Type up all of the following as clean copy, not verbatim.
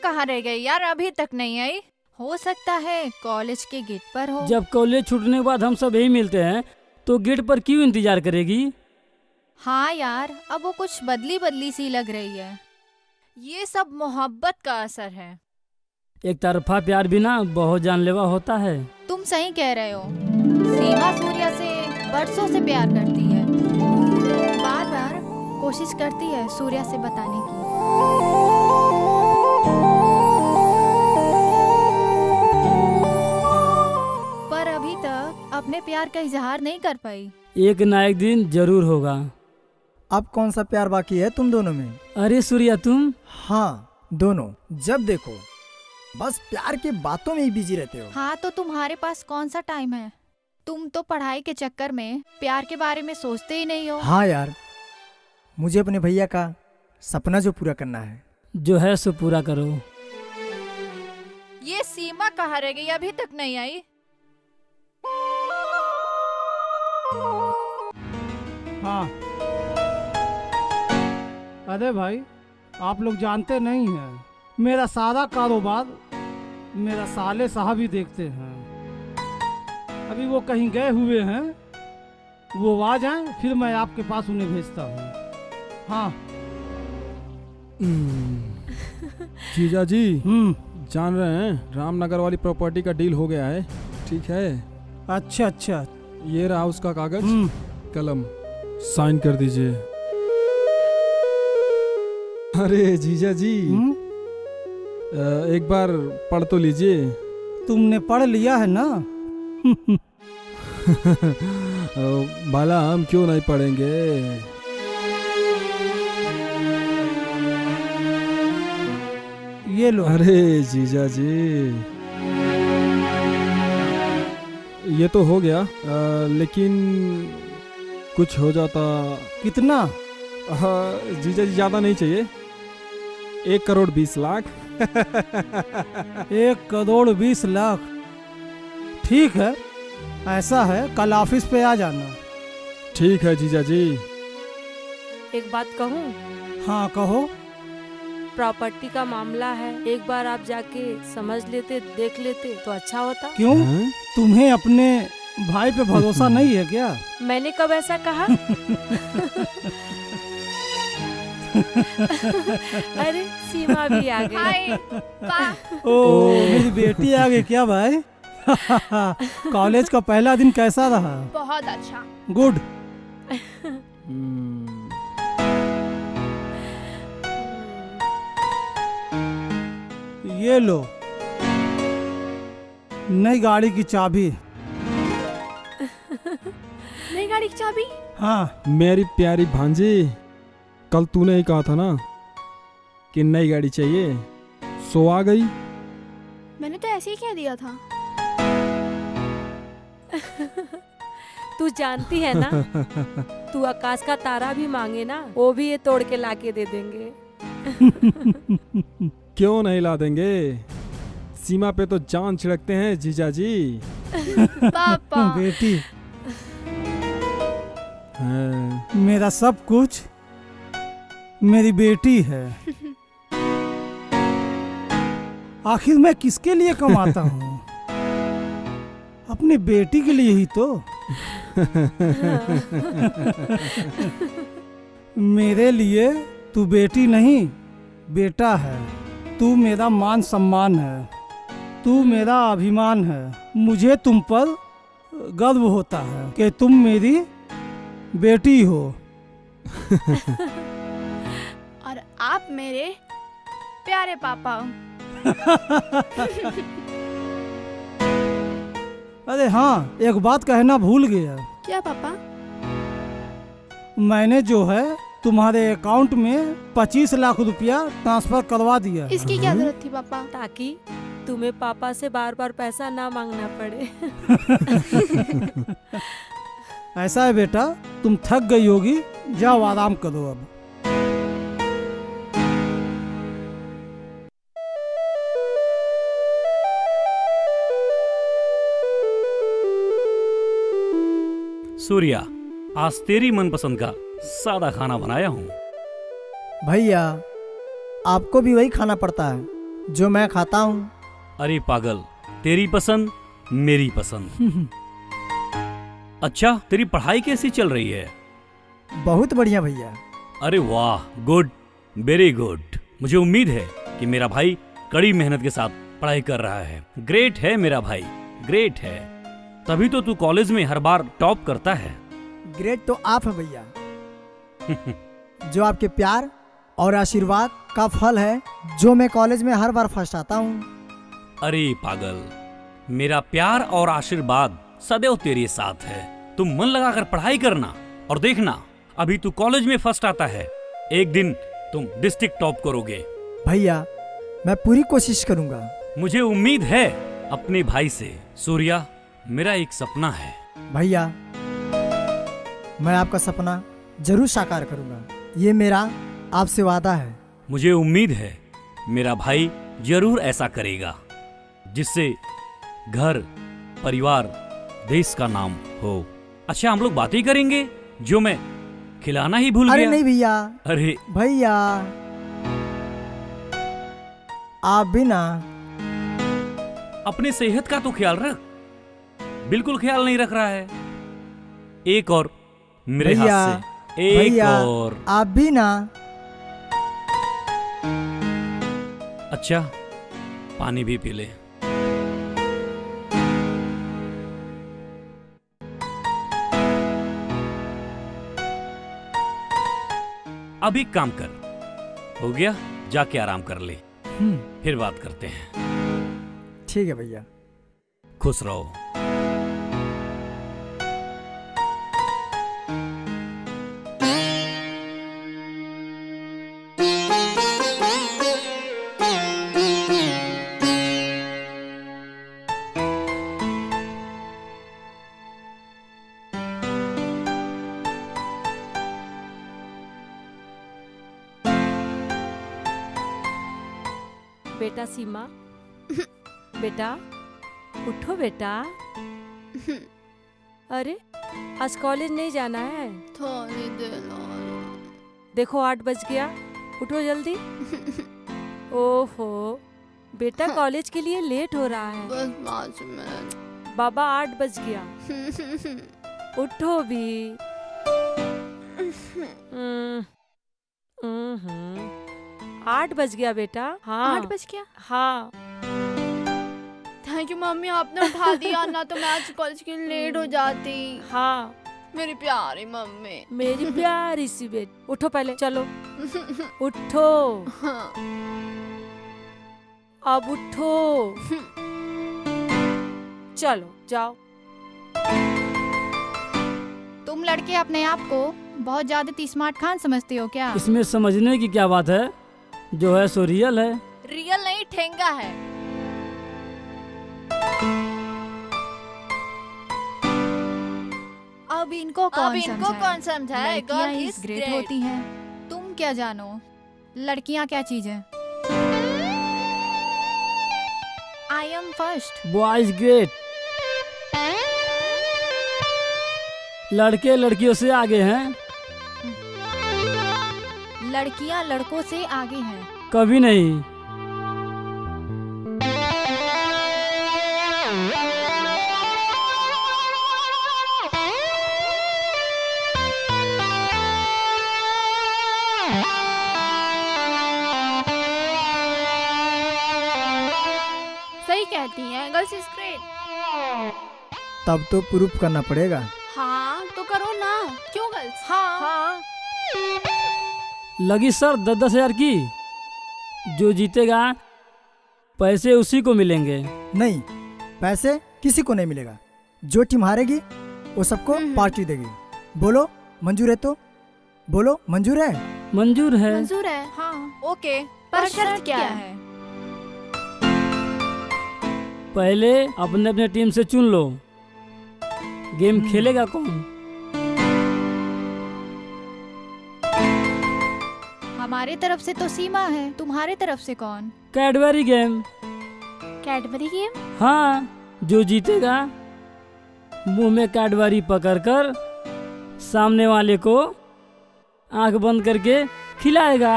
कहाँ रह गई यार, अभी तक नहीं आई? हो सकता है कॉलेज के गेट पर हो। जब कॉलेज छूटने के बाद हम सब यही मिलते हैं तो गेट पर क्यों इंतजार करेगी? हाँ यार, अब वो कुछ बदली बदली सी लग रही है। ये सब मोहब्बत का असर है। एक तरफा प्यार भी ना बहुत जानलेवा होता है। तुम सही कह रहे हो। सीमा सूर्या से बरसों से प्यार करती है, बार बार कोशिश करती है सूर्या से बताने की। पर अभी तक अपने प्यार का इजहार नहीं कर पाई। एक ना एक दिन जरूर होगा। अब कौन सा प्यार बाकी है तुम दोनों में? अरे सूर्या तुम? हाँ, दोनों। जब देखो बस प्यार की बातों में ही बिजी रहते हो। हाँ तो तुम्हारे पास कौन सा टाइम है? तुम तो पढ़ाई के चक्कर में प्यार के बारे में सोचते ही नहीं हो। हाँ यार, मुझे अपने भैया का सपना जो पूरा करना है। जो है सो पूरा करो। ये सीमा कहाँ रह गई, अभी तक नहीं आई? हाँ। अरे भाई, आप लोग जानते नहीं हैं, मेरा सारा कारोबार मेरा साले साहब ही देखते हैं। अभी वो कहीं गए हुए हैं, वो आ जाएं फिर मैं आपके पास उन्हें भेजता हूँ। हाँ। जीजा जी जान रहे हैं रामनगर वाली प्रॉपर्टी का डील हो गया है। ठीक है। अच्छा अच्छा। ये रहा उसका कागज, कलम, साइन कर दीजिए। अरे जीजा जी एक बार पढ़ तो लीजिए। तुमने पढ़ लिया है ना? बाला हम क्यों नहीं पढ़ेंगे? ये लो। अरे जीजा जी ये तो हो गया, लेकिन कुछ हो जाता। कितना? जीजा जी ज्यादा नहीं चाहिए, 1,20,00,000। 1,20,00,000? ठीक है, ऐसा है, कल ऑफिस पे आ जाना। ठीक है जीजा जी। एक बात कहूँ? हाँ कहो। प्रॉपर्टी का मामला है, एक बार आप जाके समझ लेते, देख लेते तो अच्छा होता। क्यों? तुम्हें अपने भाई पे भरोसा नहीं है क्या? मैंने कब ऐसा कहा? अरे सीमा भी आ गई। हाय, ओ मेरी बेटी आ गई क्या भाई? कॉलेज का पहला दिन कैसा रहा? बहुत अच्छा। गुड। ये लो, नई गाड़ी की चाबी। नई गाड़ी की चाबी? हाँ। मेरी प्यारी भांजी, कल तूने ही कहा था ना कि नई गाड़ी चाहिए, सो आ गई। मैंने तो ऐसे ही कह दिया था। तू जानती है ना, तू आकाश का तारा भी मांगे ना, वो भी ये तोड़ के लाके दे देंगे। क्यों नहीं ला देंगे? सीमा पे तो जान छिड़कते हैं जीजा जी। पापा। बेटी हाँ। मेरा सब कुछ मेरी बेटी है। आखिर मैं किसके लिए कमाता हूँ? अपनी बेटी के लिए ही तो। मेरे लिए तू बेटी नहीं, बेटा है। तू मेरा मान सम्मान है, तू मेरा अभिमान है। मुझे तुम पर गर्व होता है कि तुम मेरी बेटी हो। और आप मेरे प्यारे पापा हो। अरे हाँ, एक बात कहना भूल गया। क्या पापा? मैंने जो है तुम्हारे अकाउंट में 25 लाख रुपया ट्रांसफर करवा दिया। इसकी क्या जरूरत थी पापा? ताकि तुम्हें पापा से बार बार पैसा ना मांगना पड़े। ऐसा है बेटा, तुम थक गई होगी, जाओ आराम करो अब। सूर्या, आज तेरी मनपसंद का सादा खाना बनाया हूँ। भैया, आपको भी वही खाना पड़ता है? जो मैं खाता हूँ। अरे पागल, तेरी पसंद मेरी पसंद। अच्छा, तेरी पढ़ाई कैसी चल रही है? बहुत बढ़िया भैया। अरे वाह, गुड, वेरी गुड। मुझे उम्मीद है कि मेरा भाई कड़ी मेहनत के साथ पढ़ाई कर रहा है। ग्रेट है मेरा भाई, ग्रेट है। तभी तो तू कॉलेज में हर बार टॉप करता है। ग्रेट तो आप है भैया, जो आपके प्यार और आशीर्वाद का फल है, जो मैं कॉलेज में हर बार फर्स्ट आता हूँ। अरे पागल, मेरा प्यार और आशीर्वाद सदैव तेरे साथ है। तुम मन लगाकर पढ़ाई करना और देखना, अभी तू कॉलेज में फर्स्ट आता है, एक दिन तुम डिस्ट्रिक्ट टॉप करोगे। भैया मैं पूरी कोशिश करूँगा। मुझे उम्मीद है अपने भाई से। सूर्या, मेरा एक सपना है। भैया मैं आपका सपना जरूर साकार करूँगा, ये मेरा आपसे वादा है। मुझे उम्मीद है मेरा भाई जरूर ऐसा करेगा, जिससे घर, परिवार, देश का नाम हो। अच्छा, हम लोग बातें करेंगे, जो मैं खिलाना ही भूल अरे गया। नहीं भैया, अरे भैया आप भी ना। अपनी सेहत का तो ख्याल रख। बिल्कुल ख्याल नहीं रख रहा है। एक और मेरे भैया, हाथ से, एक भैया और। आप भी ना। अच्छा, पानी भी पी ले। अब एक काम कर, हो गया, जाके आराम कर ले, फिर बात करते हैं। ठीक है भैया। खुश रहो। बेटा सीमा, बेटा उठो बेटा। अरे आज कॉलेज नहीं जाना है? थोड़ी देर देखो 8 बज गया, उठो जल्दी। ओहो बेटा, कॉलेज के लिए लेट हो रहा है। बस 5 मिनट। बाबा 8 बज गया, उठो भी। 8 बज गया बेटा। हाँ 8 बज गया। हाँ। थैंक यू मम्मी, आपने उठा दिया ना, तो मैं आज कॉलेज के लिए लेट हो जाती। हाँ मेरी प्यारी मम्मी। मेरी प्यारी सी बेटी, उठो पहले, चलो उठो, अब उठो, चलो जाओ। तुम लड़के अपने आप को बहुत ज्यादा स्मार्ट खान समझते हो क्या? इसमें समझने की क्या बात है, जो है सो रियल है। रियल नहीं, ठेंगा है। अब इनको कौन समझाए? लड़कियां इस ग्रेट होती हैं। तुम क्या जानो लड़कियां क्या चीज है? I am first. Boys great. लड़के लड़कियों से आगे हैं। लड़कियां लड़कों से आगे हैं। कभी नहीं। सही कहती हैं, गर्ल्स इज ग्रेट। तब तो प्रूफ करना पड़ेगा। हाँ तो करो ना, क्यों गर्ल्स? हाँ। लगी सर 10-10 हजार की। जो जीतेगा पैसे उसी को मिलेंगे। नहीं, पैसे किसी को नहीं मिलेगा। जो टीम हारेगी वो सबको पार्टी देगी। बोलो मंजूर है? तो बोलो मंजूर है? मंजूर है। मंजूर है। हाँ ओके, पर शर्त क्या है? पहले अपने अपने टीम से चुन लो, गेम खेलेगा कौन? हमारे तरफ से तो सीमा है, तुम्हारे तरफ से कौन? Cadbury game. Cadbury game? हाँ, जो जीतेगा मुंह में कैडबरी पकड़कर सामने वाले को आंख बंद करके खिलाएगा।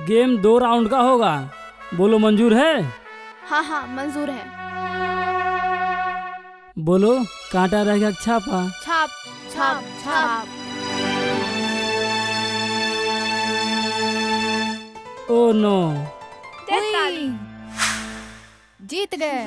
गेम 2 राउंड का होगा। बोलो मंजूर है? हाँ हाँ मंजूर है। बोलो कांटा रहेगा कि छापा? छाप छाप छाप। ओ नो, उई, जीत गए।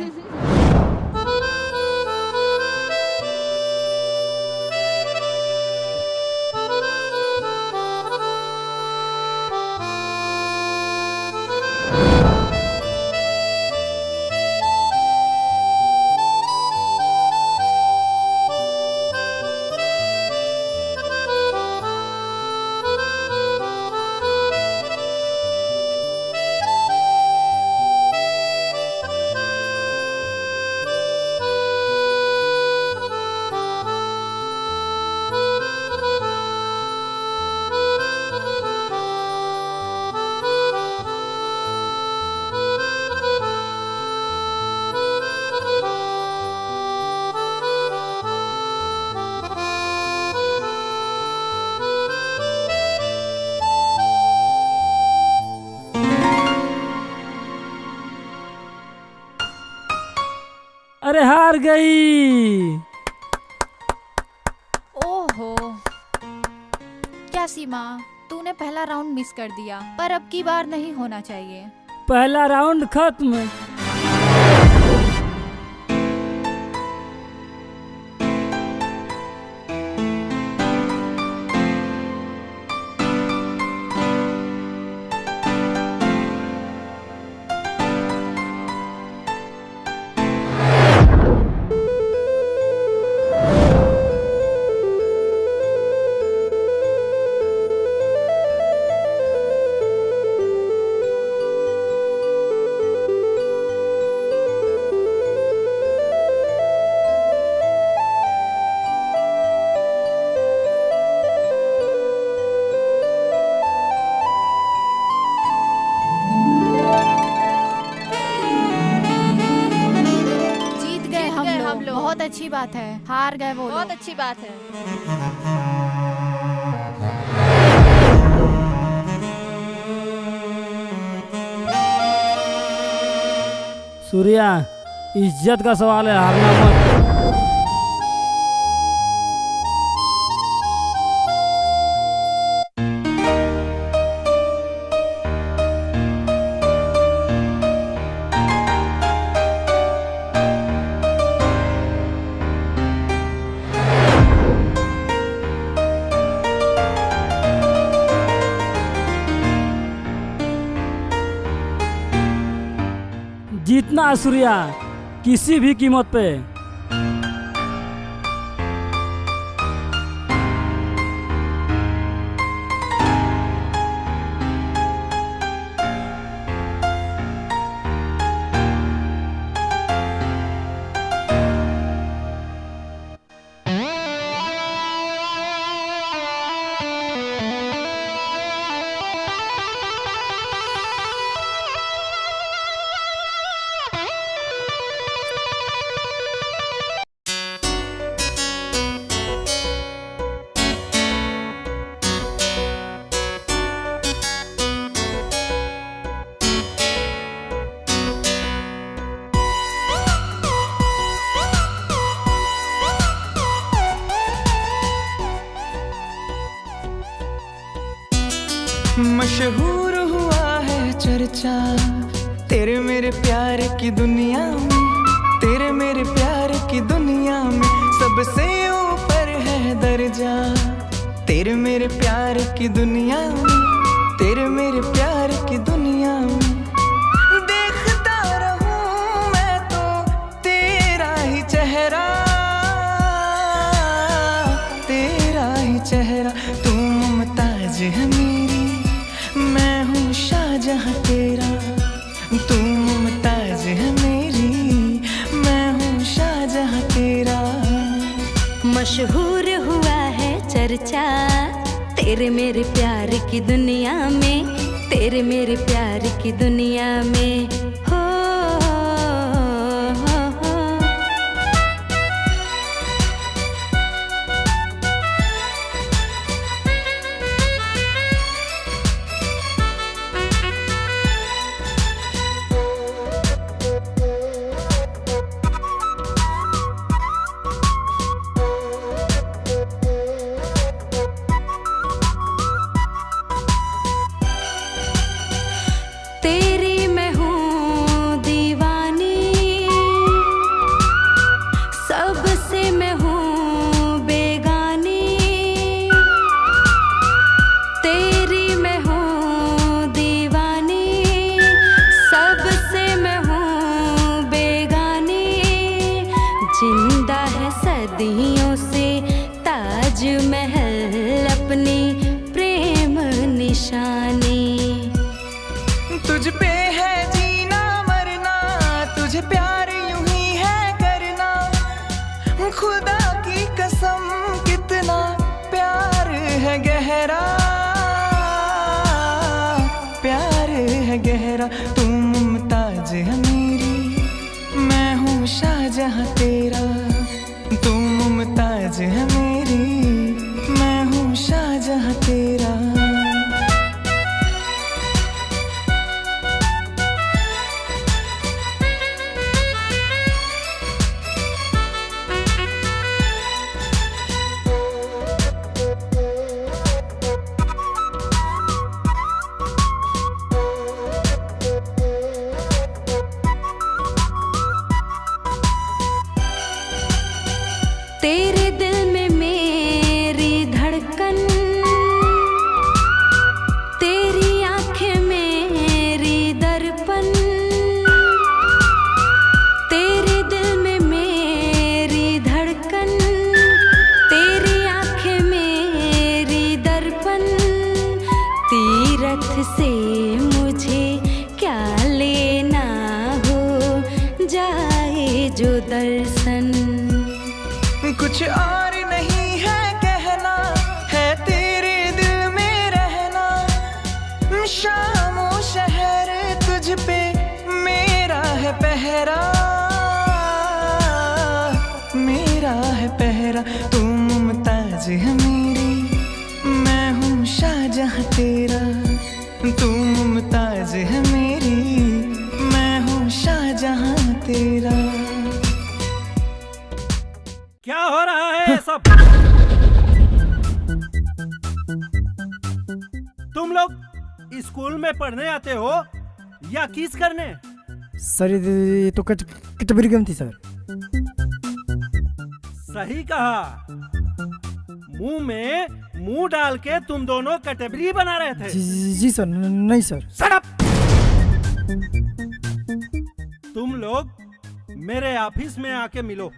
अरे हार गई। ओहो, क्या सीमा, तूने पहला राउंड मिस कर दिया, पर अब की बार नहीं होना चाहिए। पहला राउंड खत्म। जीत गए हम लोग। बहुत अच्छी बात है। हार गए वो बहुत लोग। अच्छी बात है। सूर्या, इज्जत का सवाल है, हारना मत। जीतना है सूर्या, किसी भी कीमत पे। मशहूर हुआ है चर्चा तेरे मेरे प्यार की दुनिया में, तेरे मेरे प्यार की दुनिया में सबसे ऊपर है दर्जा। तेरे मेरे प्यार की दुनिया में, तेरे मेरे प्यार की दुनिया में देखता रहूं मैं तो तेरा ही चेहरा, तेरा ही चेहरा। तू मुमताज है मेरी, मैं हूँ शाहजहां तेरा। तू मुमताज है मेरी, मैं हूँ शाहजहां तेरा। मशहूर हुआ है चर्चा तेरे मेरे प्यार की दुनिया में, तेरे मेरे प्यार की दुनिया में। हो ताजमहल अपनी प्रेम निशानी। तुझ पे है जीना मरना, तुझे प्यार यूं ही है करना। खुदा की कसम कितना प्यार है गहरा, प्यार है गहरा। तू मुमताज है मेरी, मैं हूँ शाहजहां तेरा। तू मुमताज है मेरी, मैं हूँ शाहजहां तेरा। तेरे दिल में मेरी धड़कन, तेरी आंखें मेरी दर्पण। तेरे दिल में मेरी धड़कन, तेरी आंखें मेरी दर्पण। तीरथ से मुझे क्या लेना, हो जाए जो दर्शन। कुछ और नहीं है कहना, है तेरे दिल में रहना। शामो शहर तुझ पे मेरा है पहरा, मेरा है पहरा। तू मुमताज है मेरी, मैं हूँ शाहजहां तेरा। तू मुमताज है मेरी, मैं हूँ शाहजहां तेरा। क्या हो रहा है ये सब? तुम लोग स्कूल में पढ़ने आते हो या किस करने? सर ये तो कटबरी गम थी सर। सही कहा, मुंह में मुंह डाल के तुम दोनों कटबरी बना रहे थे। जी सर, नहीं सर। Shut up! तुम लोग मेरे ऑफिस में आके मिलो।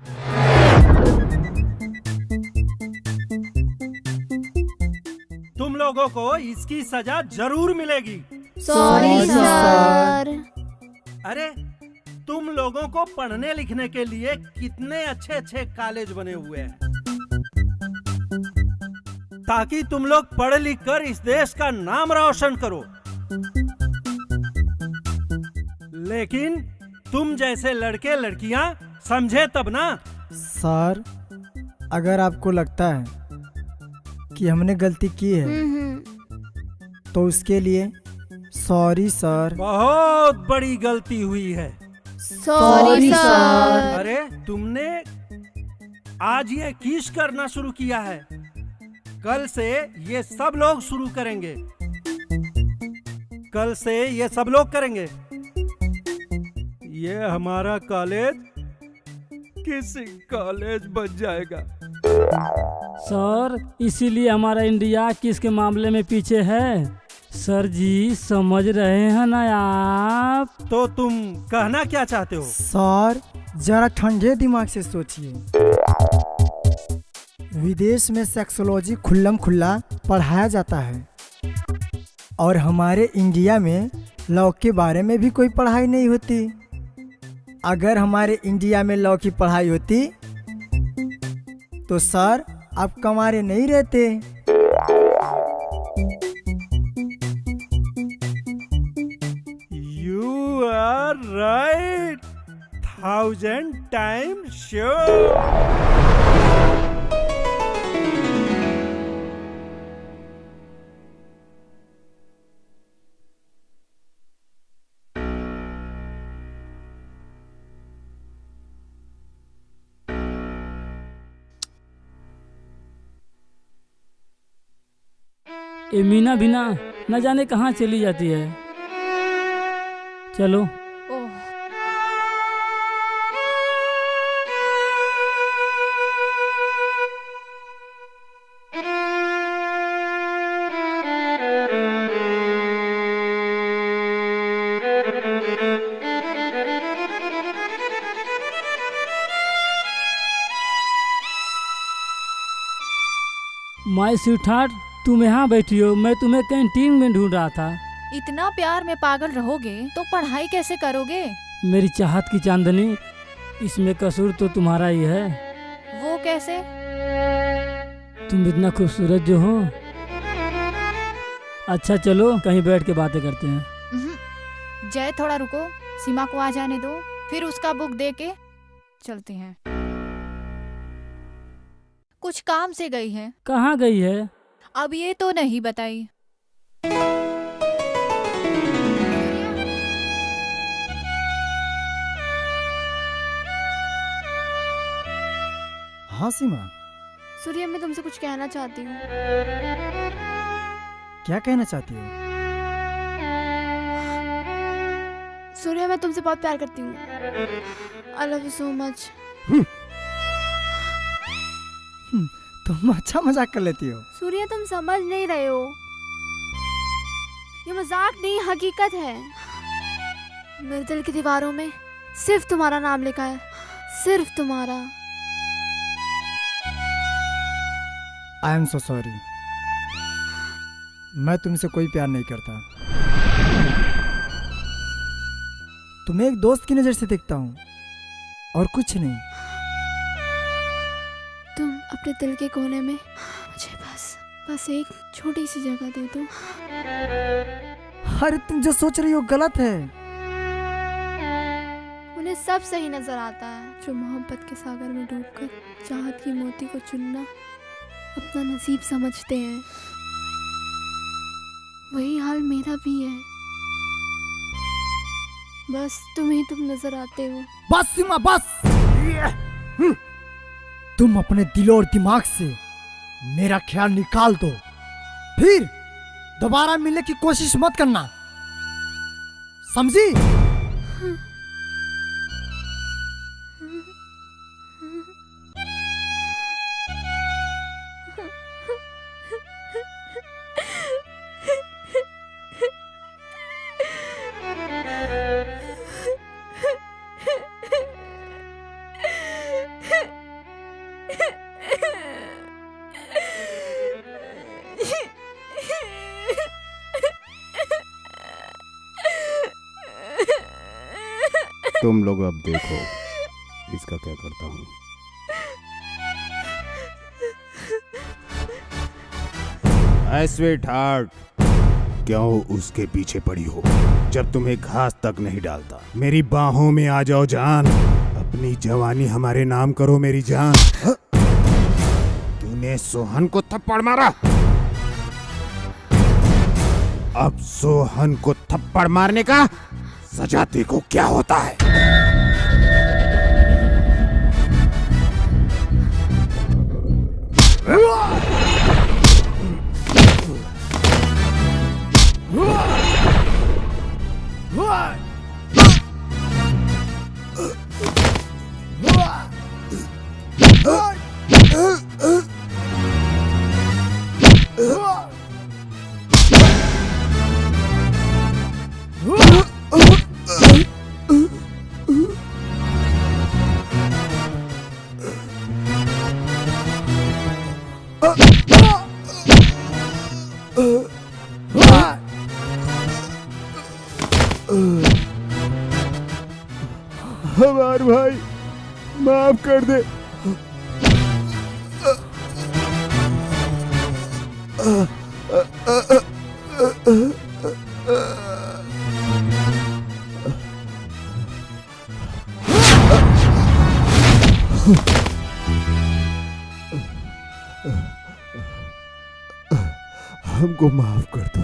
तुम लोगों को इसकी सजा जरूर मिलेगी। Sorry sir. अरे तुम लोगों को पढ़ने लिखने के लिए कितने अच्छे अच्छे कॉलेज बने हुए हैं, ताकि तुम लोग पढ़ लिख कर इस देश का नाम रोशन करो। लेकिन तुम जैसे लड़के लड़कियां समझे तब ना। सर अगर आपको लगता है कि हमने गलती की है तो उसके लिए सॉरी सर। बहुत बड़ी गलती हुई है। Sorry sir. अरे तुमने आज ये किस करना शुरू किया है, कल से ये सब लोग शुरू करेंगे। कल से ये सब लोग करेंगे। ये हमारा कॉलेज किसी कॉलेज बन जाएगा। सर इसीलिए हमारा इंडिया किसके मामले में पीछे है। सर जी समझ रहे हैं ना आप? तो तुम कहना क्या चाहते हो? सर जरा ठंडे दिमाग से सोचिए। विदेश में सेक्सोलॉजी खुल्लम खुल्ला पढ़ाया जाता है और हमारे इंडिया में लॉ के बारे में भी कोई पढ़ाई नहीं होती। अगर हमारे इंडिया में लॉ की पढ़ाई होती तो सर आप कमारे नहीं रहते। You are right. 1000 times sure. ये मीना भी ना न जाने कहाँ चली जाती है। चलो ओह माय स्वीटहार्ट, तुम यहाँ बैठी हो, मैं तुम्हें कैंटीन में ढूंढ रहा था। इतना प्यार में पागल रहोगे तो पढ़ाई कैसे करोगे? मेरी चाहत की चांदनी, इसमें कसूर तो तुम्हारा ही है। वो कैसे? तुम इतना खूबसूरत जो हो। अच्छा चलो कहीं बैठ के बातें करते हैं। जय थोड़ा रुको, सीमा को आ जाने दो, फिर उसका बुक दे के चलते हैं। कुछ काम से गई है। कहाँ गई है? अब ये तो नहीं बताई। हाँ सीमा, सूर्य, मैं तुमसे कुछ कहना चाहती हूँ। क्या कहना चाहती हो? सूर्य, मैं तुमसे बहुत प्यार करती हूँ। I love you so much. तुम अच्छा मजाक कर लेती हो। सूर्य, तुम समझ नहीं रहे हो, ये मजाक नहीं, हकीकत है। मेरे दिल की दीवारों में सिर्फ तुम्हारा नाम लिखा है, सिर्फ तुम्हारा। आई एम सो सॉरी, मैं तुमसे कोई प्यार नहीं करता। तुम्हें एक दोस्त की नजर से देखता हूँ और कुछ नहीं। तुम अपने दिल के कोने में मुझे बस एक छोटी सी जगह दे दो। अरे तुम जो सोच रही हो गलत है। उन्हें सब सही नजर आता है, जो मोहब्बत के सागर में डूबकर चाहत की मोती को चुनना अपना नसीब समझते हैं। वही हाल मेरा भी है, बस तुम नजर आते हो। बस सीमा बस। तुम अपने दिल और दिमाग से मेरा ख्याल निकाल दो, फिर दोबारा मिलने की कोशिश मत करना, समझी? तुम लोग अब देखो इसका क्या करता हूँ। स्वीट हार्ट, क्यों उसके पीछे पड़ी हो जब तुम्हें घास तक नहीं डालता? मेरी बाहों में आ जाओ जान, अपनी जवानी हमारे नाम करो मेरी जान। तूने सोहन को थप्पड़ मारा, अब सोहन को थप्पड़ मारने का सजा देखो क्या होता है। हमार भाई माफ कर दे। हमको माफ कर दो।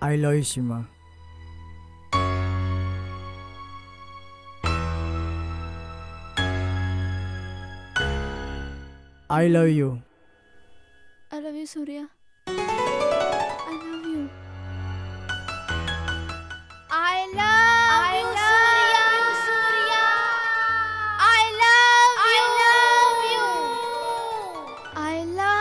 I love you Seema. I love you. I love you Surya. I love you. I love you Surya. I love you. I love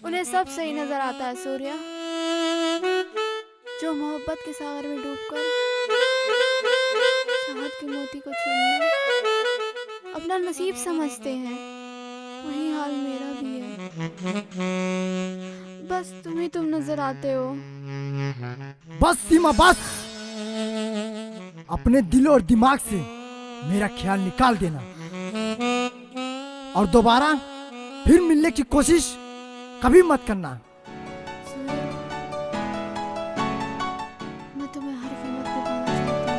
उन्हें सब सही नजर आता है सूर्या, जो मोहब्बत के सागर में डूबकर चाहत के मोती को चुनना अपना नसीब समझते हैं, वही हाल मेरा भी है। बस तुम नजर आते हो। बस सीमा बस, अपने दिल और दिमाग से मेरा ख्याल निकाल देना और दोबारा फिर मिलने की कोशिश कभी मत करना। मैं तुम्हें हर कीमत पे पाना चाहती हूँ।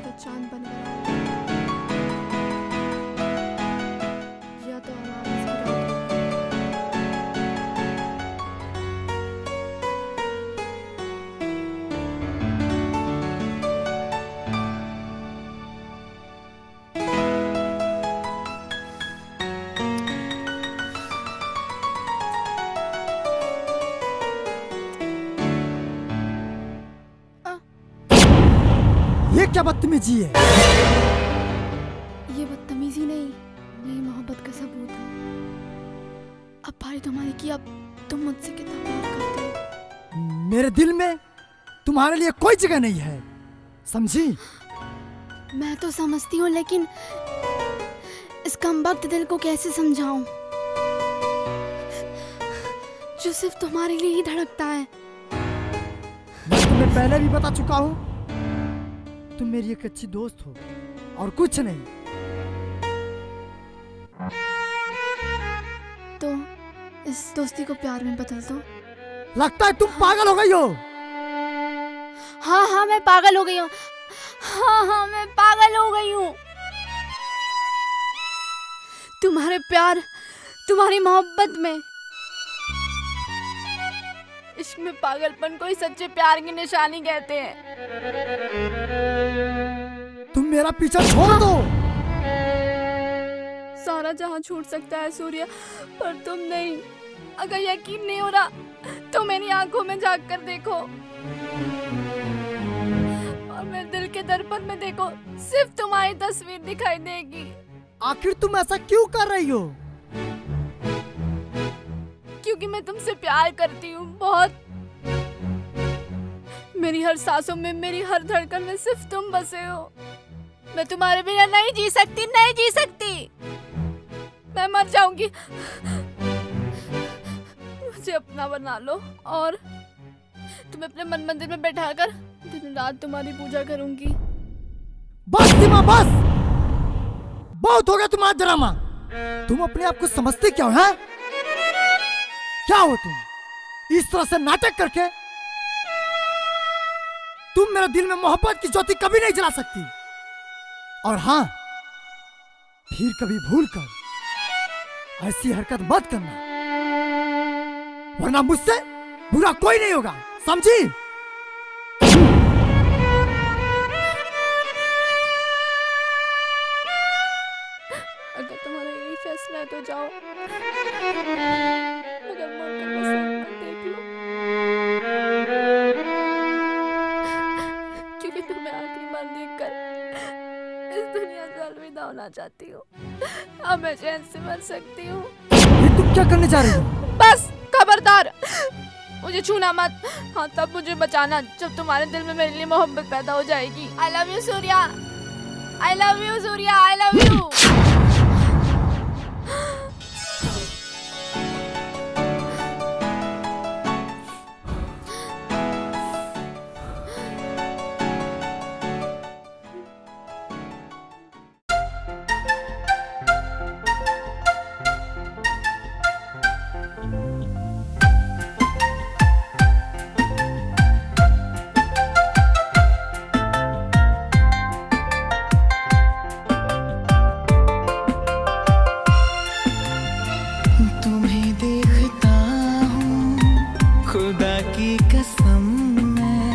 का चांद बनकर या तो हमारा ये क्या बदतमीजी है? ये बदतमीजी नहीं, मेरी मोहब्बत का सबूत है। अब भाई तुम्हारी की, अब तुम मुझसे कितना प्यार करते हो। मेरे दिल में तुम्हारे लिए कोई जगह नहीं है, समझी? मैं तो समझती हूँ, लेकिन इस कमबख्त दिल को कैसे समझाऊं, जो सिर्फ तुम्हारे लिए ही धड़कता है। मैं तुम्हें पहले भी बता चुका हूँ, तुम मेरी एक अच्छी दोस्त हो और कुछ नहीं। तो इस दोस्ती को प्यार में बदल दो। लगता है तुम पागल हो गई हो। हाँ मैं पागल हो गई हूँ। हाँ मैं पागल हो गई हूँ। तुम्हारे प्यार, तुम्हारी मोहब्बत में, इश्क में पागलपन को ही सच्चे प्यार की निशानी कहते हैं। तुम मेरा पीछा छोड़ दो। सारा जहां छूट सकता है सूर्या, पर तुम नहीं। अगर यकीन नहीं हो रहा तो मेरी आंखों में झांक कर देखो और मेरे दिल के दर्पण में देखो, सिर्फ तुम्हारी तस्वीर दिखाई देगी। आखिर तुम ऐसा क्यों कर रही हो? क्योंकि मैं तुमसे प्यार करती हूँ बहुत। मेरी हर सांसों में, मेरी हर धड़कन में सिर्फ तुम बसे हो। मैं तुम्हारे बिना नहीं जी सकती, नहीं जी सकती। मैं मर जाऊंगी। मुझे अपना बना लो और तुम्हें अपने मन मंदिर में बैठाकर दिन रात तुम्हारी पूजा करूंगी। बस सीमा बस, बहुत हो गया तुम्हारा ड्रामा। तुम अपने आप को समझते क्या हो, हैं? क्या हो तुम? इस तरह से नाटक करके तुम मेरे दिल में मोहब्बत की ज्योति कभी नहीं जला सकती। और हाँ, फिर कभी भूल कर ऐसी हरकत मत करना, वरना मुझसे बुरा कोई नहीं होगा, समझी? अगर तुम्हारा यही फैसला है तो जाओ, मगर मुड़कर बस एक बार देख लो, क्योंकि तुम्हें आखिरी बार देखकर इस दुनिया से अलविदा होना चाहती हूँ। अब मैं चैन से मर सकती हूँ। ये तुम क्या करने जा रही हो? बस खबरदार, मुझे छूना मत। हाँ, तब मुझे बचाना जब तुम्हारे दिल में मेरे लिए मोहब्बत पैदा हो जाएगी। I love you Surya, I love you Surya, I love you. तुम्हें देखता हूँ खुदा की कसम, मैं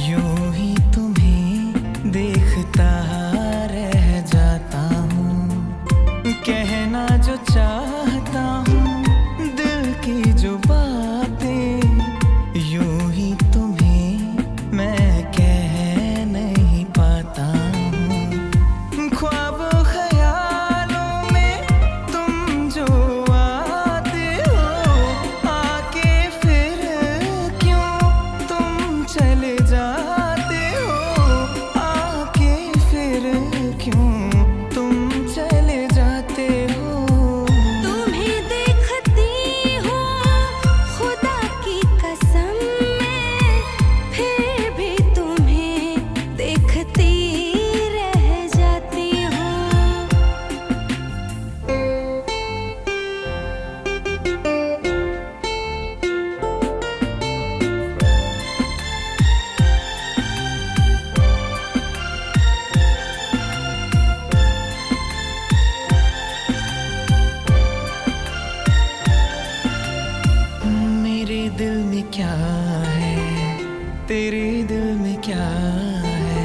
यूं ही तुम्हें देखता रह जाता हूँ। कहना जो चाहता हूँ, दिल की जो बातें, यूं ही तुम्हें मैं कह नहीं पाता हूँ। ख्वाब ख्यालों में तुम जो आते हो, आके फिर क्यों तुम चले जाते हो, आके फिर क्यों तुम चले जाते हो। तुम्हें देखती हूँ खुदा की कसम, मैं फिर भी तुम्हें देखती रह जाती हूँ। मेरे दिल में क्या है, तेरे दिल में क्या है,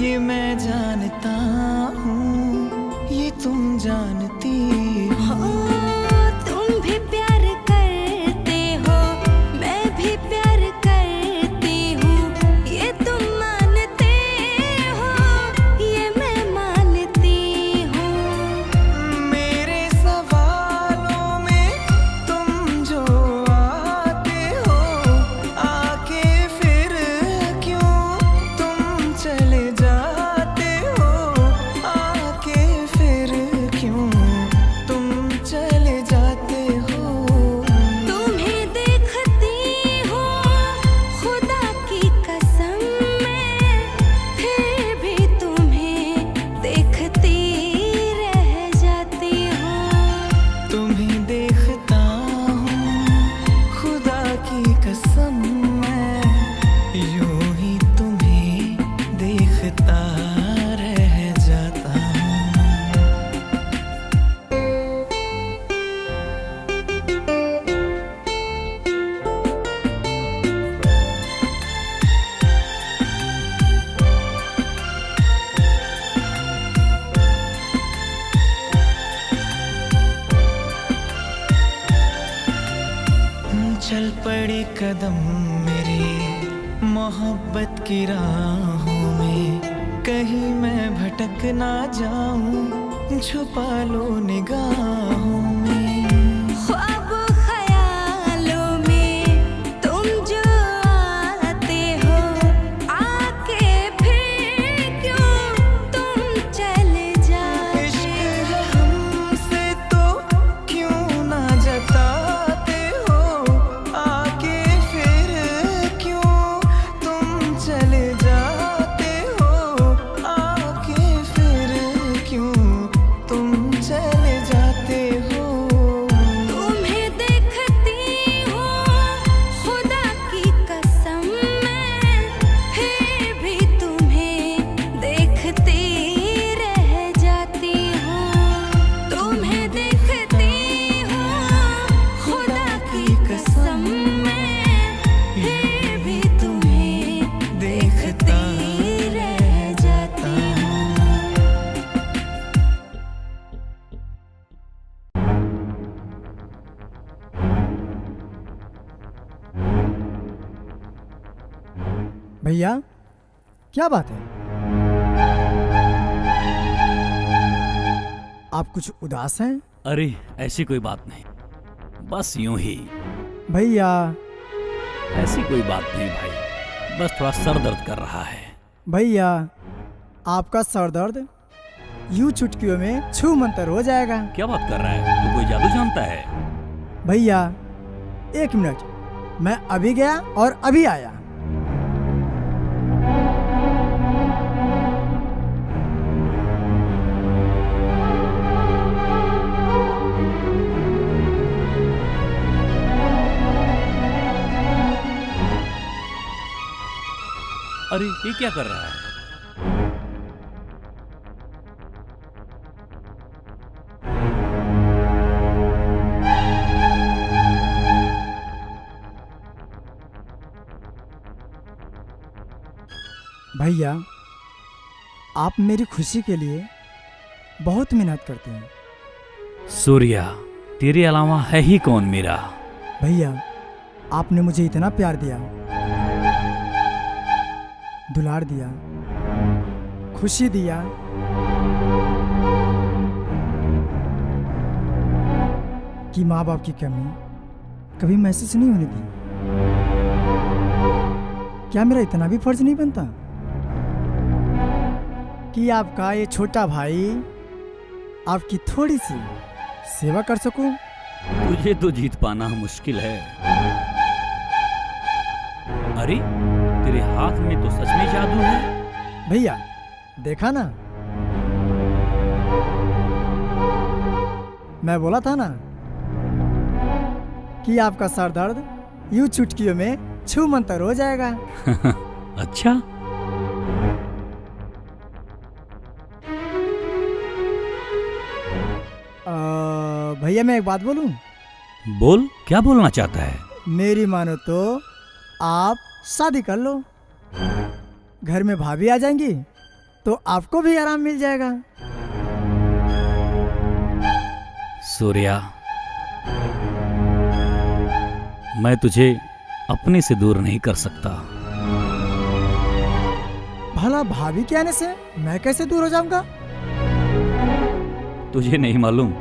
ये मैं जानता हूँ, ये तुम जानती हो। तुम भी प्यार करते हो, मैं भी प्यार करती हूँ, ये तुम मानते हो, ये मैं मानती हूँ। मेरे सवालों में तुम जो आते हो, आके फिर क्यों तुम चले जाते हो, आके फिर क्यों तुम चले जाते हो। तुम्हें देखती हूँ खुदा की कसम, मैं फिर भी तुम्हें देखती रह जाती हूँ। तुम्हें देखता हूँ खुदा की कसम, मैं यूं ही तुम्हें देखता रह जाता हूँ। चल पड़े कदम मेरे मोहब्बत की राहों में, कहीं मैं भटक ना जाऊं, छुपा लो निगाहों में। ख्वाब ख्यालों में तुम जो आते हो, आके फिर क्यों तुम चले जाते इश्क हो। है हमसे तो क्यों ना जताते हो, आके फिर क्यों तुम चले जाते हो, आके फिर क्यों भैया क्या बात है? आप कुछ उदास हैं? अरे ऐसी कोई बात नहीं, बस यूं ही। भैया ऐसी कोई बात नहीं भाई, बस थोड़ा सर दर्द कर रहा है। भैया आपका सर दर्द यूं चुटकियों में छू मंतर हो जाएगा। क्या बात कर रहा है, तू कोई जादू जानता है? भैया 1 मिनट, मैं अभी गया और अभी आया। अरे ये क्या कर रहा है? भैया आप मेरी खुशी के लिए बहुत मेहनत करते हैं। सूर्या, तेरे अलावा है ही कौन मेरा? भैया आपने मुझे इतना प्यार दिया, दुलार दिया, खुशी दिया, कि माँ बाप की कमी कभी महसूस नहीं होने दी। क्या मेरा इतना भी फर्ज नहीं बनता कि आपका ये छोटा भाई आपकी थोड़ी सी सेवा कर सकूं? तुझे तो जीत पाना मुश्किल है। अरे तेरे हाथ में तो सच में जादू है। भैया देखा ना, मैं बोला था ना कि आपका सर दर्द यूं चुटकियों में छू मंतर हो जाएगा। अच्छा, भैया मैं एक बात बोलूं? बोल, क्या बोलना चाहता है? मेरी मानो तो आप शादी कर लो, घर में भाभी आ जाएंगी तो आपको भी आराम मिल जाएगा। सूर्या, मैं तुझे अपने से दूर नहीं कर सकता। भला भाभी के आने से मैं कैसे दूर हो जाऊंगा? तुझे नहीं मालूम?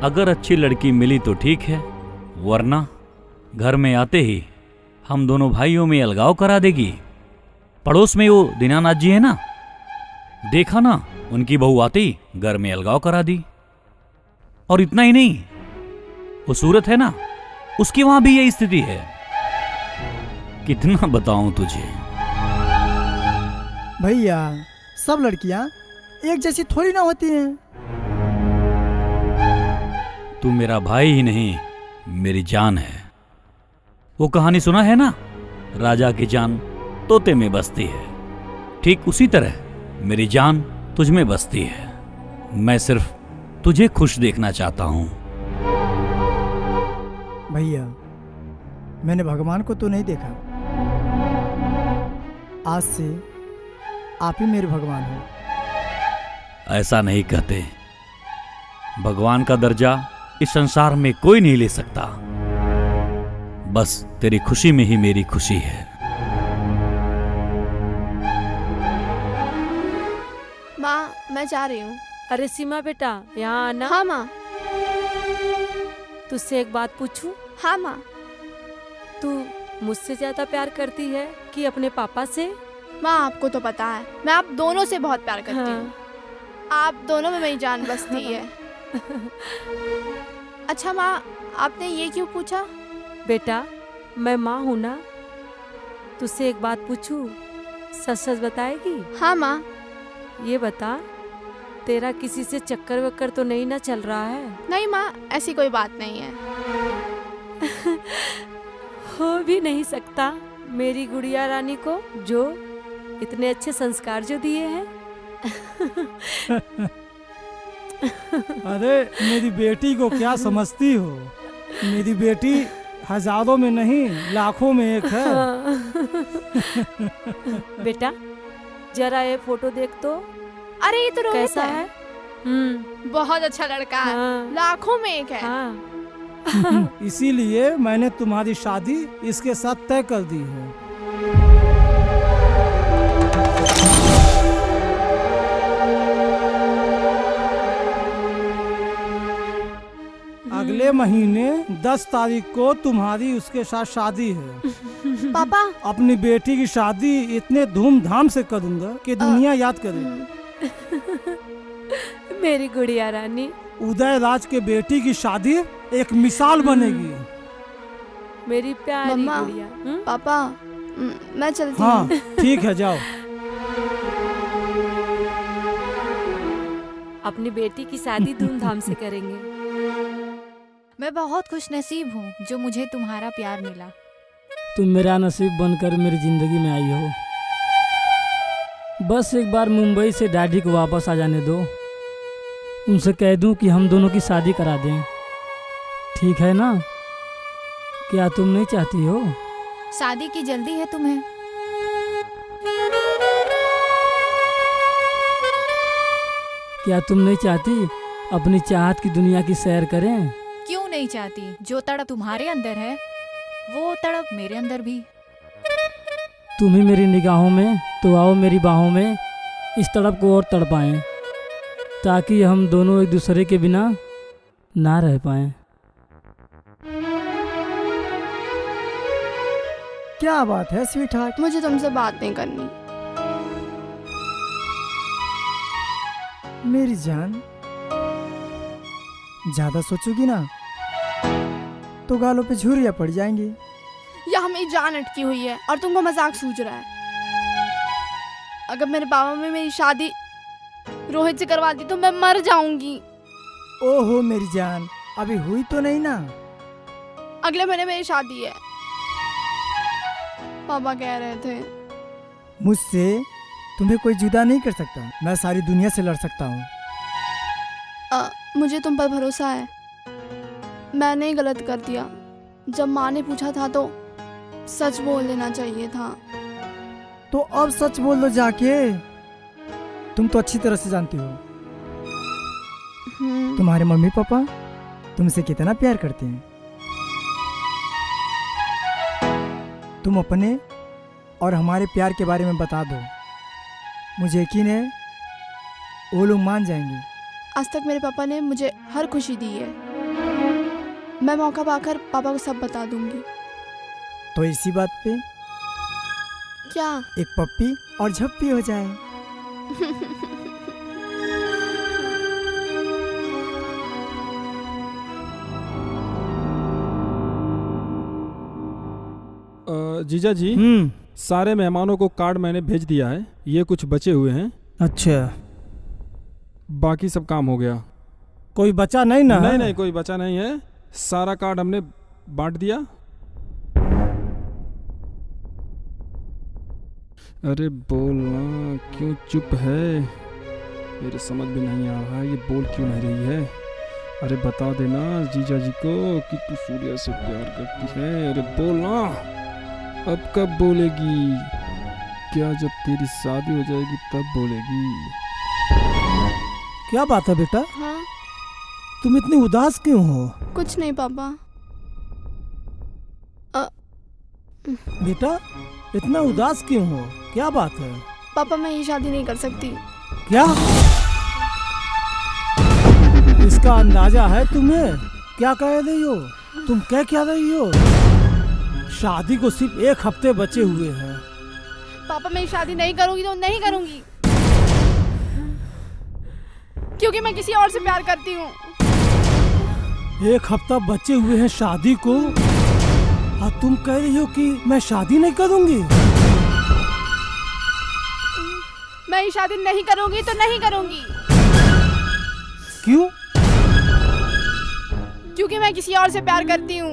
अगर अच्छी लड़की मिली तो ठीक है, वरना घर में आते ही हम दोनों भाइयों में अलगाव करा देगी। पड़ोस में वो दीनानाथ जी है ना, देखा ना, उनकी बहू आते ही घर में अलगाव करा दी। और इतना ही नहीं, वो सूरत है ना, उसकी वहां भी यही स्थिति है। कितना बताऊं तुझे? भैया सब लड़कियां एक जैसी थोड़ी ना होती हैं। तू मेरा भाई ही नहीं, मेरी जान है। वो कहानी सुना है ना, राजा की जान तोते में बसती है। ठीक उसी तरह मेरी जान तुझ में बसती है। मैं सिर्फ तुझे खुश देखना चाहता हूं। भैया मैंने भगवान को तो नहीं देखा, आज से आप ही मेरे भगवान हो। ऐसा नहीं कहते, भगवान का दर्जा इस संसार में कोई नहीं ले सकता। बस तेरी खुशी में ही मेरी खुशी है। माँ मैं जा रही हूँ। अरे सीमा बेटा, यहाँ आना। हाँ माँ। तुझसे एक बात पूछूं? हाँ माँ। तू मुझसे ज्यादा प्यार करती है कि अपने पापा से? माँ आपको तो पता है मैं आप दोनों से बहुत प्यार करती हूँ। आप दोनों में मेरी जान बसती है। अच्छा माँ, आपने ये क्यों पूछा? बेटा मैं माँ हूँ ना, तुझसे एक बात पूछूं, सच सच बताएगी? हाँ माँ। ये बता, तेरा किसी से चक्कर वक्कर तो नहीं ना चल रहा है? नहीं माँ, ऐसी कोई बात नहीं है। हो भी नहीं सकता मेरी गुड़िया रानी को, जो इतने अच्छे संस्कार जो दिए हैं। अरे मेरी बेटी को क्या समझती हो? मेरी बेटी हजारों में नहीं लाखों में एक है। बेटा जरा ये फोटो देख तो। अरे ये तो रोहित कैसा है? बहुत अच्छा लड़का है। लाखों में एक है। इसीलिए मैंने तुम्हारी शादी इसके साथ तय कर दी है। अगले महीने 10 तारीख को तुम्हारी उसके साथ शादी है। पापा अपनी बेटी की शादी इतने धूमधाम से करूंगा कि दुनिया याद करे। मेरी गुड़िया रानी, उदय राज के बेटी की शादी एक मिसाल बनेगी। मेरी प्यारी मम्मा, गुड़िया। पापा मैं चलती हाँ हूँ। ठीक है, जाओ। अपनी बेटी की शादी धूमधाम से करेंगे। मैं बहुत खुश नसीब हूँ जो मुझे तुम्हारा प्यार मिला। तुम मेरा नसीब बनकर मेरी जिंदगी में आई हो। बस एक बार मुंबई से डैडी को वापस आ जाने दो। उनसे कह दूं कि हम दोनों की शादी करा दें। ठीक है ना? क्या तुम नहीं चाहती हो? शादी की जल्दी है तुम्हें? क्या तुम नहीं चाहती अपनी चाहत की दुनिया की सैर करें? क्यों नहीं चाहती? जो तड़प तुम्हारे अंदर है वो तड़प मेरे अंदर भी। तुम ही मेरी निगाहों में, तो आओ मेरी बाहों में इस तड़प को और तड़पाएं, ताकि हम दोनों एक दूसरे के बिना ना रह पाएं। क्या बात है स्वीट हार्ट? मुझे तुमसे बात नहीं करनी। मेरी जान, ज्यादा सोचोगी ना तो गालों पे झुर्रियां पड़ जाएंगी। यहाँ मेरी जान अटकी हुई है और तुमको मजाक सूझ रहा है। अगर मेरे पापा में मेरी शादी रोहित से करवा दी तो मैं मर जाऊंगी। ओहो मेरी जान, अभी हुई तो नहीं ना? अगले महीने मेरी शादी है, पापा कह रहे थे। मुझसे तुम्हें कोई जुदा नहीं कर सकता। मैं सारी दुनिया से लड़ सकता हूँ। मुझे तुम पर भरोसा है। मैंने ही गलत कर दिया। जब माँ ने पूछा था तो सच बोल देना चाहिए था। तो अब सच बोल दो जाके। तुम तो अच्छी तरह से जानती हो तुम्हारे मम्मी पापा तुमसे कितना प्यार करते हैं। तुम अपने और हमारे प्यार के बारे में बता दो, मुझे यकीन है वो लोग मान जाएंगे। आज तक मेरे पापा ने मुझे हर खुशी दी है। मैं मौका पाकर पापा को सब बता दूंगी। तो इसी बात पे क्या? एक पप्पी और झप्पी हो जाए। जीजा जी, सारे मेहमानों को कार्ड मैंने भेज दिया है। ये कुछ बचे हुए हैं। अच्छा, बाकी सब काम हो गया। कोई बचा नहीं ना? नहीं नहीं, कोई बचा नहीं है। सारा कार्ड हमने बांट दिया। अरे बोल ना, क्यों चुप है? मेरे समझ में नहीं आ रहा है ये बोल क्यों नहीं रही है। अरे बता देना जीजा जी को कि तू सूर्या से प्यार करती है। अरे बोल ना, अब कब बोलेगी? क्या जब तेरी शादी हो जाएगी तब बोलेगी? क्या बात है बेटा? हाँ? तुम इतनी उदास क्यों हो? कुछ नहीं पापा। बेटा इतना उदास क्यों हो? क्या बात है? पापा मैं ये शादी नहीं कर सकती। क्या? इसका अंदाजा है तुम्हें? क्या कह रही हो तुम? क्या रही हो? शादी को सिर्फ 1 हफ्ते बचे हुए हैं। पापा मैं शादी नहीं करूंगी तो नहीं करूंगी, क्योंकि मैं किसी और से प्यार करती हूँ। 1 हफ्ता बचे हुए हैं शादी को और तुम कह रही हो कि मैं शादी नहीं करूंगी? मैं ये शादी नहीं करूंगी तो नहीं करूंगी। क्यों? क्योंकि मैं किसी और से प्यार करती हूँ,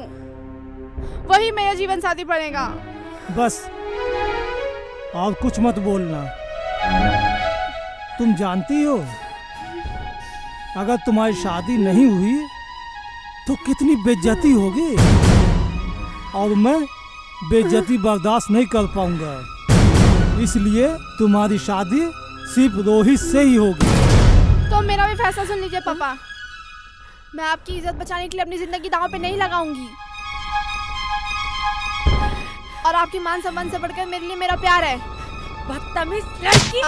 वही मेरा जीवन साथी बनेगा। बस और कुछ मत बोलना। तुम जानती हो अगर तुम्हारी शादी नहीं हुई तो कितनी बेइज्जती होगी, और मैं बेइज्जती बर्दाश्त नहीं कर पाऊंगा। इसलिए तुम्हारी शादी सिर्फ रोहित से ही होगी। तो मेरा भी फैसला सुन लीजिए पापा। मैं आपकी इज्जत बचाने के लिए अपनी जिंदगी दांव पे नहीं लगाऊंगी। और आपकी मान सम्मान से बढ़कर मेरे लिए मेरा प्यार है। बदतमीज लड़की,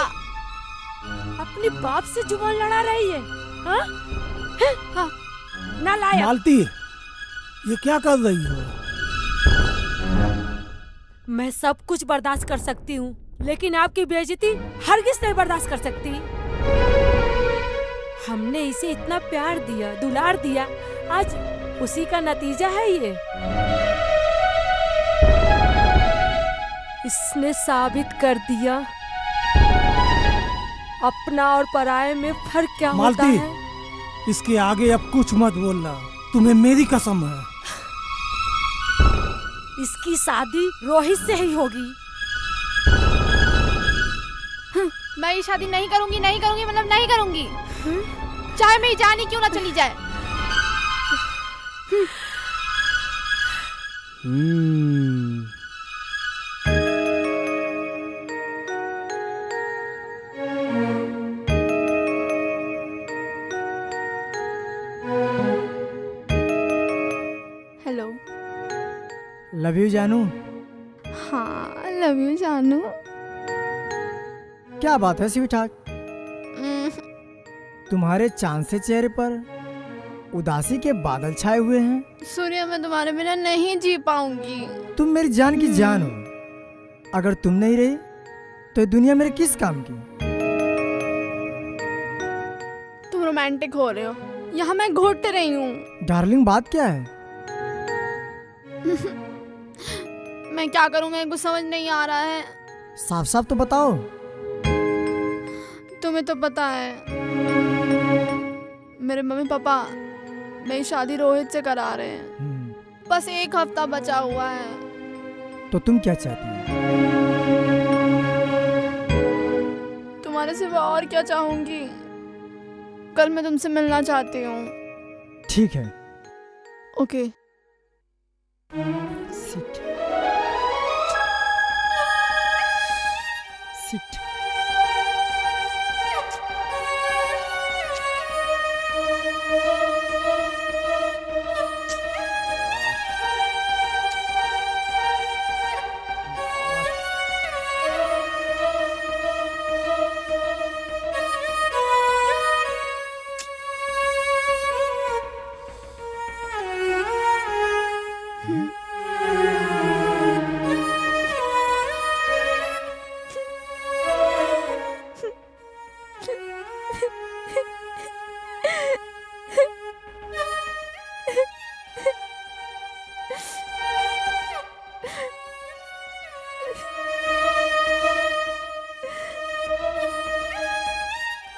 अपने बाप से जुबान लड़ा रही है। हाँ? हाँ। नालायक। मालती, ये क्या कर रही हो? मैं सब कुछ बर्दाश्त कर सकती हूँ, लेकिन आपकी बेइज्जती हरगिज नहीं बर्दाश्त कर सकती। हमने इसे इतना प्यार दिया, दुलार दिया, आज उसी का नतीजा है ये। इसने साबित कर दिया अपना और पराये में फर्क क्या होता है। इसके आगे अब कुछ मत बोलना, तुम्हें मेरी कसम है। इसकी शादी रोहित से ही होगी। मैं ये शादी नहीं करूंगी, नहीं करूंगी, मतलब नहीं करूंगी। चाहे मेरी जान ही क्यों ना चली जाए। हेलो। लव यू जानू। हाँ, लव यू जानू। क्या बात है स्वीटहार्ट, तुम्हारे चांद से चेहरे पर उदासी के बादल छाए हुए हैं। सूर्य, मैं तुम्हारे बिना नहीं जी पाऊंगी। तुम मेरी जान की जान हो, अगर तुम नहीं रही तो ये दुनिया मेरे किस काम की। तुम रोमांटिक हो रहे हो, यहाँ मैं घोटते रही हूँ। डार्लिंग, बात क्या है? मैं क्या करूँ, मेरे को समझ नहीं आ रहा है। साफ साफ तो बताओ। तुम्हें तो पता है, मेरे मम्मी पापा मेरी शादी रोहित से करा रहे हैं। बस 1 हफ्ता बचा हुआ है। तो तुम क्या चाहती हो? तुम्हारे सिवा और क्या चाहूंगी। कल मैं तुमसे मिलना चाहती हूँ। ठीक है। ओके। Sit sit.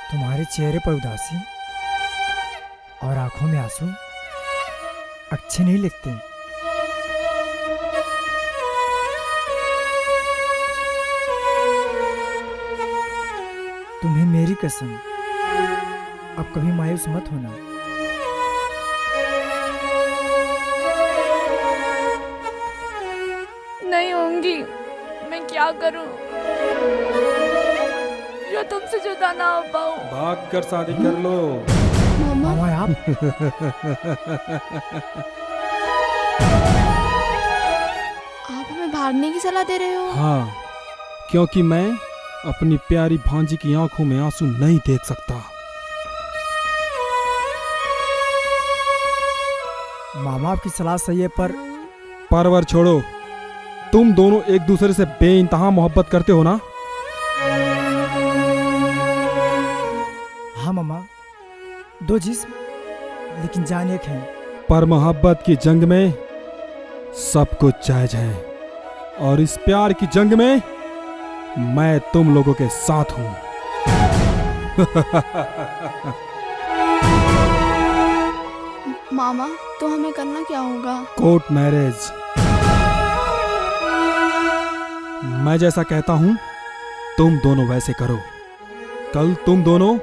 तुम्हारे चेहरे पर उदासी और आंखों में आंसू अच्छे नहीं लगते। तुम्हें मेरी कसम, अब कभी मायूस मत होना। नहीं होंगी। मैं क्या करूं जो तुमसे जुदा ना हो पाऊं। भाग कर शादी कर लो। मामा आप हमें भागने की सलाह दे रहे हो? हाँ, क्योंकि मैं अपनी प्यारी भांजी की आंखों में आंसू नहीं देख सकता। मामा आपकी सलाह सही है, पर परवर छोड़ो, तुम दोनों एक दूसरे से बेइंतहा मोहब्बत करते हो ना? हाँ मामा, 2 जिस्म लेकिन जान एक है। पर मोहब्बत की जंग में सब कुछ जायज है, और इस प्यार की जंग में मैं तुम लोगों के साथ हूं। मामा, तो हमें करना क्या होगा? Court marriage. मैं जैसा कहता हूं तुम दोनों वैसे करो। कल तुम दोनों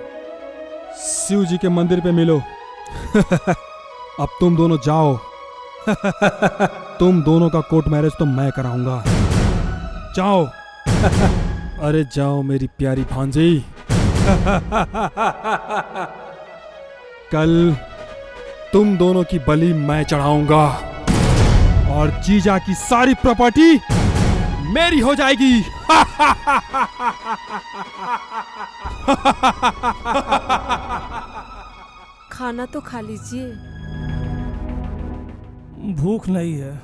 शिव जी के मंदिर पे मिलो। अब तुम दोनों जाओ। तुम दोनों का कोर्ट मैरिज तो मैं कराऊंगा। जाओ। अरे जाओ मेरी प्यारी भांजी। कल तुम दोनों की बलि मैं चढ़ाऊंगा और जीजा की सारी प्रॉपर्टी मेरी हो जाएगी। खाना तो खा लीजिए। भूख नहीं है।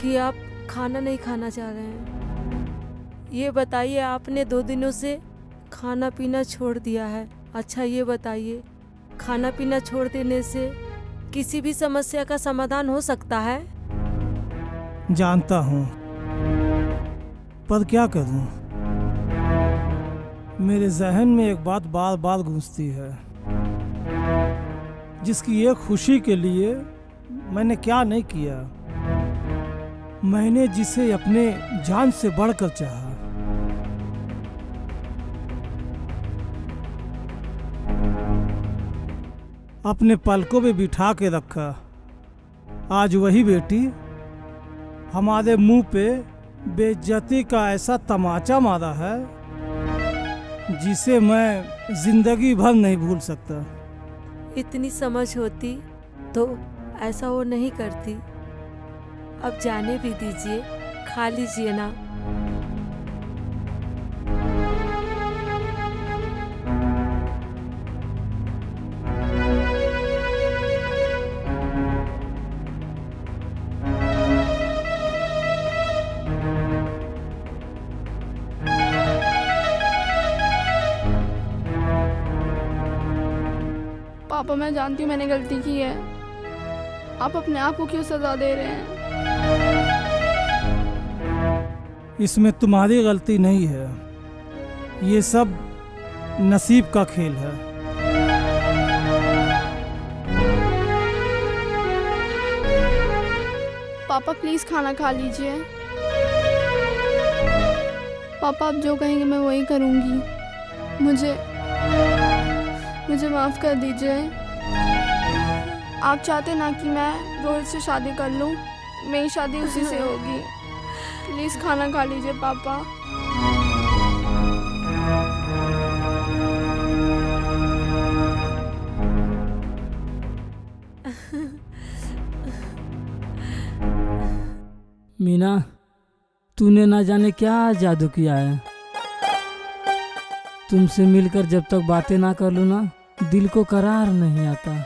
कि आप खाना नहीं खाना चाह रहे हैं? ये बताइए, आपने 2 दिनों से खाना पीना छोड़ दिया है। अच्छा ये बताइए, खाना पीना छोड़ देने से किसी भी समस्या का समाधान हो सकता है? जानता हूँ, पर क्या करूँ? मेरे जहन में एक बात बार बार गूंजती है, जिसकी एक खुशी के लिए मैंने क्या नहीं किया। मैंने जिसे अपने जान से बढ़कर चाहा। अपने पलकों में बिठा के रखा। आज वही बेटी हमारे मुंह पे बेइज्जती का ऐसा तमाचा मारा है जिसे मैं जिंदगी भर नहीं भूल सकता। इतनी समझ होती तो ऐसा वो नहीं करती। अब जाने भी दीजिए, खा लीजिए ना। पापा, मैं जानती हूँ मैंने गलती की है। आप अपने आप को क्यों सजा दे रहे हैं? इसमें तुम्हारी गलती नहीं है। ये सब नसीब का खेल है। पापा प्लीज खाना खा लीजिए। पापा, आप जो कहेंगे मैं वही करूँगी। मुझे माफ़ कर दीजिए। आप चाहते ना कि मैं रोहित से शादी कर लूं? मेरी शादी उसी से होगी। प्लीज़ खाना खा लीजिए पापा। मीना, तूने ना जाने क्या जादू किया है। तुमसे मिलकर जब तक बातें ना कर लूँ ना, दिल को करार नहीं आता।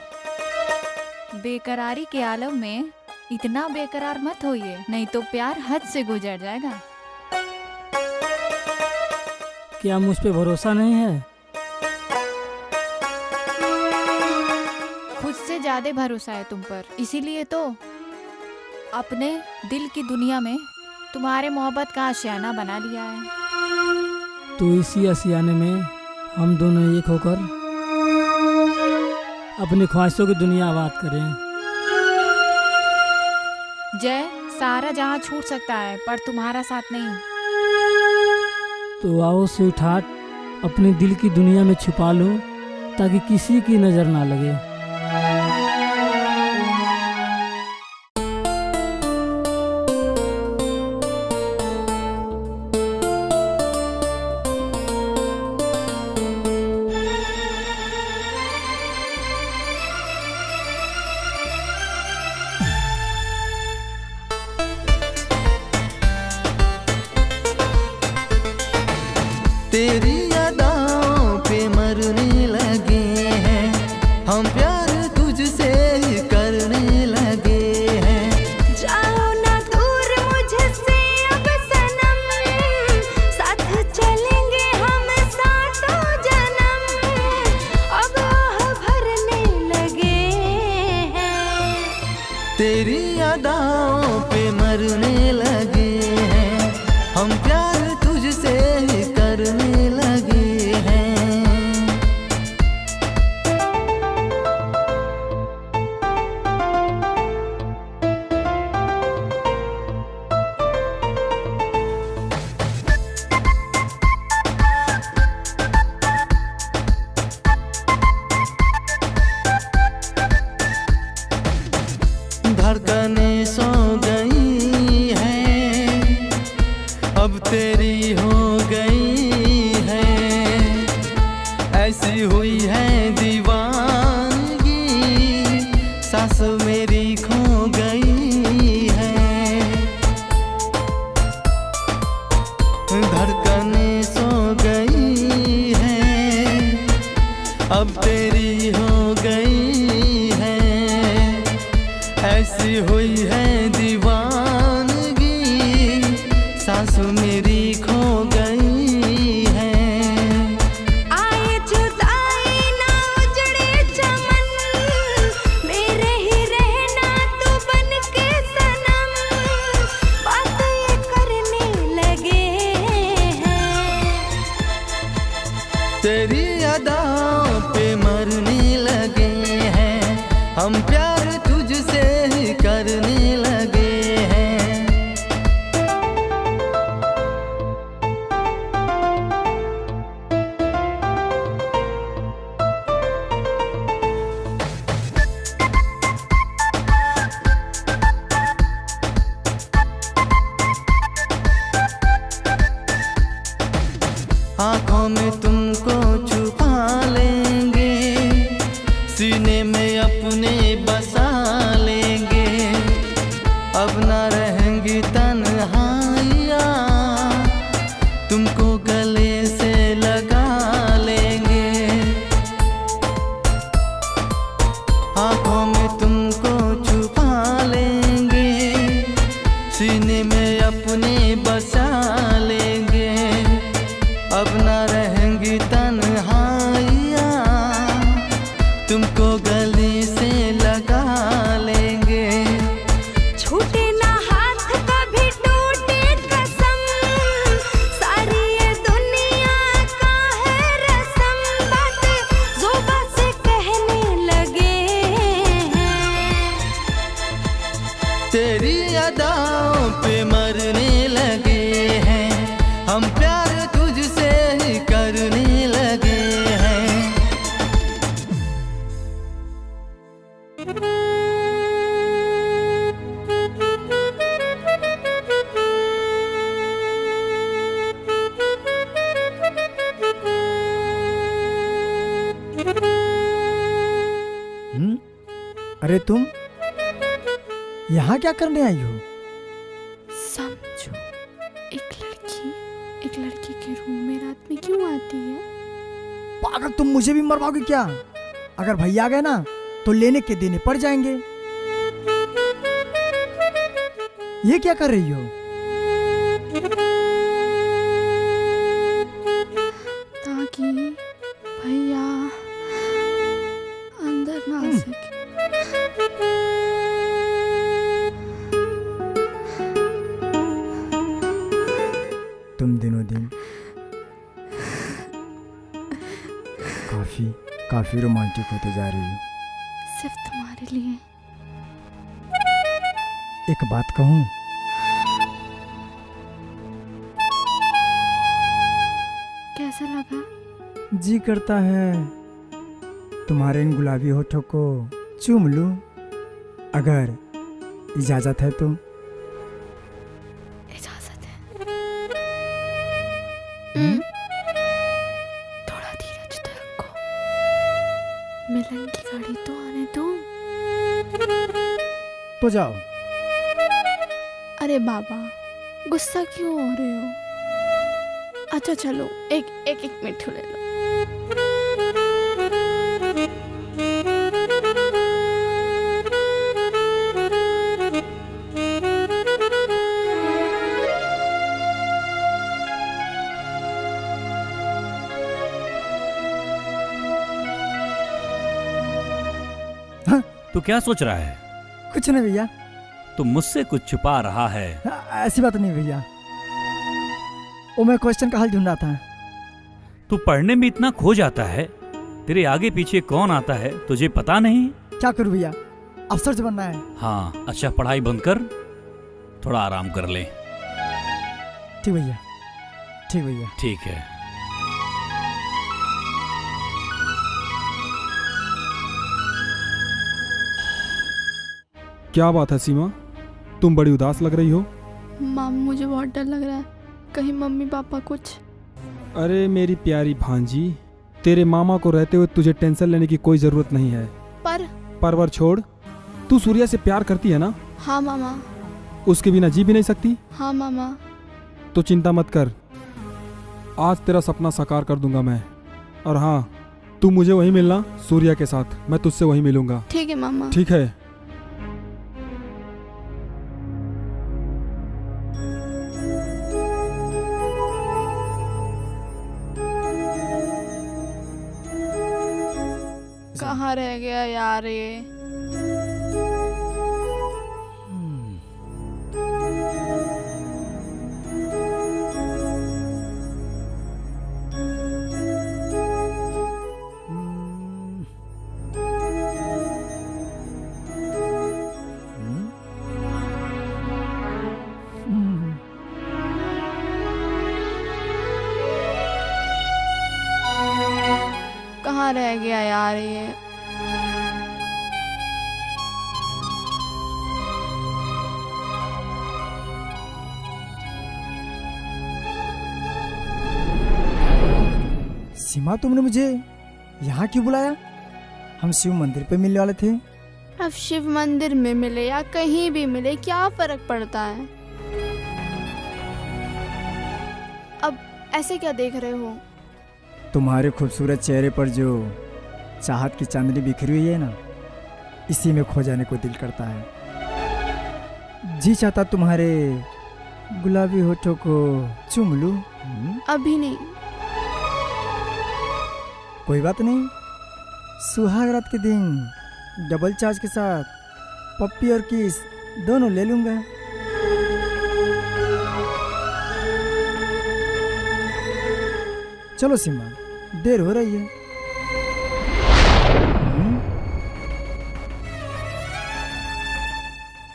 बेकरारी के आलम में इतना बेकरार मत होइए, नहीं तो प्यार हद से गुजर जाएगा। क्या मुझ पे भरोसा नहीं है? खुद से ज्यादा भरोसा है तुम पर, इसीलिए तो अपने दिल की दुनिया में तुम्हारे मोहब्बत का आशियाना बना लिया है। तो इसी आशियाने में हम दोनों एक होकर अपनी ख्वाहिशों की दुनिया आबाद करें। जय, सारा जहाँ छूट सकता है पर तुम्हारा साथ नहीं। तो आओ स्वीट हार्ट, अपने दिल की दुनिया में छुपा लो ताकि किसी की नज़र ना लगे। तेरी यादों पे मरने लगे हैं हम, प्यार तुझसे करने लगे हैं। जाओ ना दूर मुझसे अब सनम, साथ चलेंगे हम सातों जन्म, अब आह भरने लगे हैं। तेरी यादों पे मरने लगे हैं हम, प्यार तुझसे करने लगे हैं। धड़कने सो गई है अब तेरी हो गई है, ऐसी हुई है दीवानगी, सांसों मेरी खो गई है। आए जुदाई ना उजड़े चमन, मेरे ही रहना तू बन के सनम, बात ये करने लगे हैं। तेरी अदाओं पे मरने लगे हैं, हम प्यार तुझसे ही करने लगे हैं। आँखों में तुमको छुपा लेंगे, सीने में अपने बसा लेंगे, अब ना रहेंगी तन्हाइयाँ, तुमको गले से लगा लेंगे। आँखों में तुमको छुपा लेंगे, सीने में अपने बसा लेंगे, अब ना रहेंगी तन्हाइयाँ, तुमको गले से लगा लेंगे। छूटे ना हाथ कभी टूटे कसम, सारी ये दुनिया का है रसम, बात ज़ुबां से कहने लगे हैं। तेरी अदाओं पे मरने लगे हैं, हम प्यार तुझसे ही करने लगे हैं। अरे तुम यहाँ क्या करने आई हो? समझो, एक लड़की के रूम में रात में क्यों आती है? पागल, तुम मुझे भी मरवाओगे क्या? अगर भैया आ गए ना तो लेने के देने पड़ जाएंगे। ये क्या कर रही हो? ताकि भैया अंदर ना आ सके। तुम दिनों दिन काफी रोमांटिक होते जा रही हो। सिर्फ तुम्हारे लिए। एक बात कहूँ? कैसा लगा? जी करता है तुम्हारे इन गुलाबी होठों को चूम लूं, अगर इजाजत है तो। इजाजत है। थोड़ा धीरज तो रखो, मिलन की घड़ी तो आने दो। तो जाओ। अरे बाबा, गुस्सा क्यों हो रहे हो? अच्छा चलो, एक मिनट ले लो। तू क्या सोच रहा है? कुछ नहीं भैया। तू मुझसे कुछ छुपा रहा है। ऐसी बात नहीं भैया, वो मैं क्वेश्चन का हल ढूंढ रहा था। तू पढ़ने में इतना खो जाता है, तेरे आगे पीछे कौन आता है तुझे पता नहीं? क्या करूं भैया, अफसर बनना है। हाँ, अच्छा पढ़ाई बंद कर, थोड़ा आराम कर ले। ठीक भैया, ठीक भैया। ठीक है। क्या बात है सीमा, तुम बड़ी उदास लग रही हो। मामू, मुझे बहुत डर लग रहा है, कहीं मम्मी पापा कुछ। अरे मेरी प्यारी भांजी, तेरे मामा को रहते हुए तुझे टेंशन लेने की कोई जरूरत नहीं है। परवर छोड़, तू सूर्या से प्यार करती है ना? हाँ मामा। उसके बिना जी भी नहीं सकती? हाँ मामा। तो चिंता मत कर, आज तेरा सपना साकार कर दूंगा मैं। और हाँ, तू मुझे वहीं मिलना सूर्या के साथ, मैं तुझसे वहीं मिलूंगा। ठीक है मामा। ठीक है। कहाँ रह गया यार ये? कहाँ रह गया यार ये? सीमा, तुमने मुझे यहाँ क्यों बुलाया? हम शिव मंदिर पे मिलने वाले थे। अब शिव मंदिर में मिले या कहीं भी मिले, क्या फर्क पड़ता है? अब ऐसे क्या देख रहे हो? तुम्हारे खूबसूरत चेहरे पर जो चाहत की चांदनी बिखरी हुई है ना, इसी में खो जाने को दिल करता है। जी चाहता तुम्हारे गुलाबी होठों को चूम लूं। अभी नहीं। कोई बात नहीं, सुहाग रात के दिन डबल चार्ज के साथ पप्पी और किस दोनों ले लूंगा। चलो सीमा, देर हो रही है।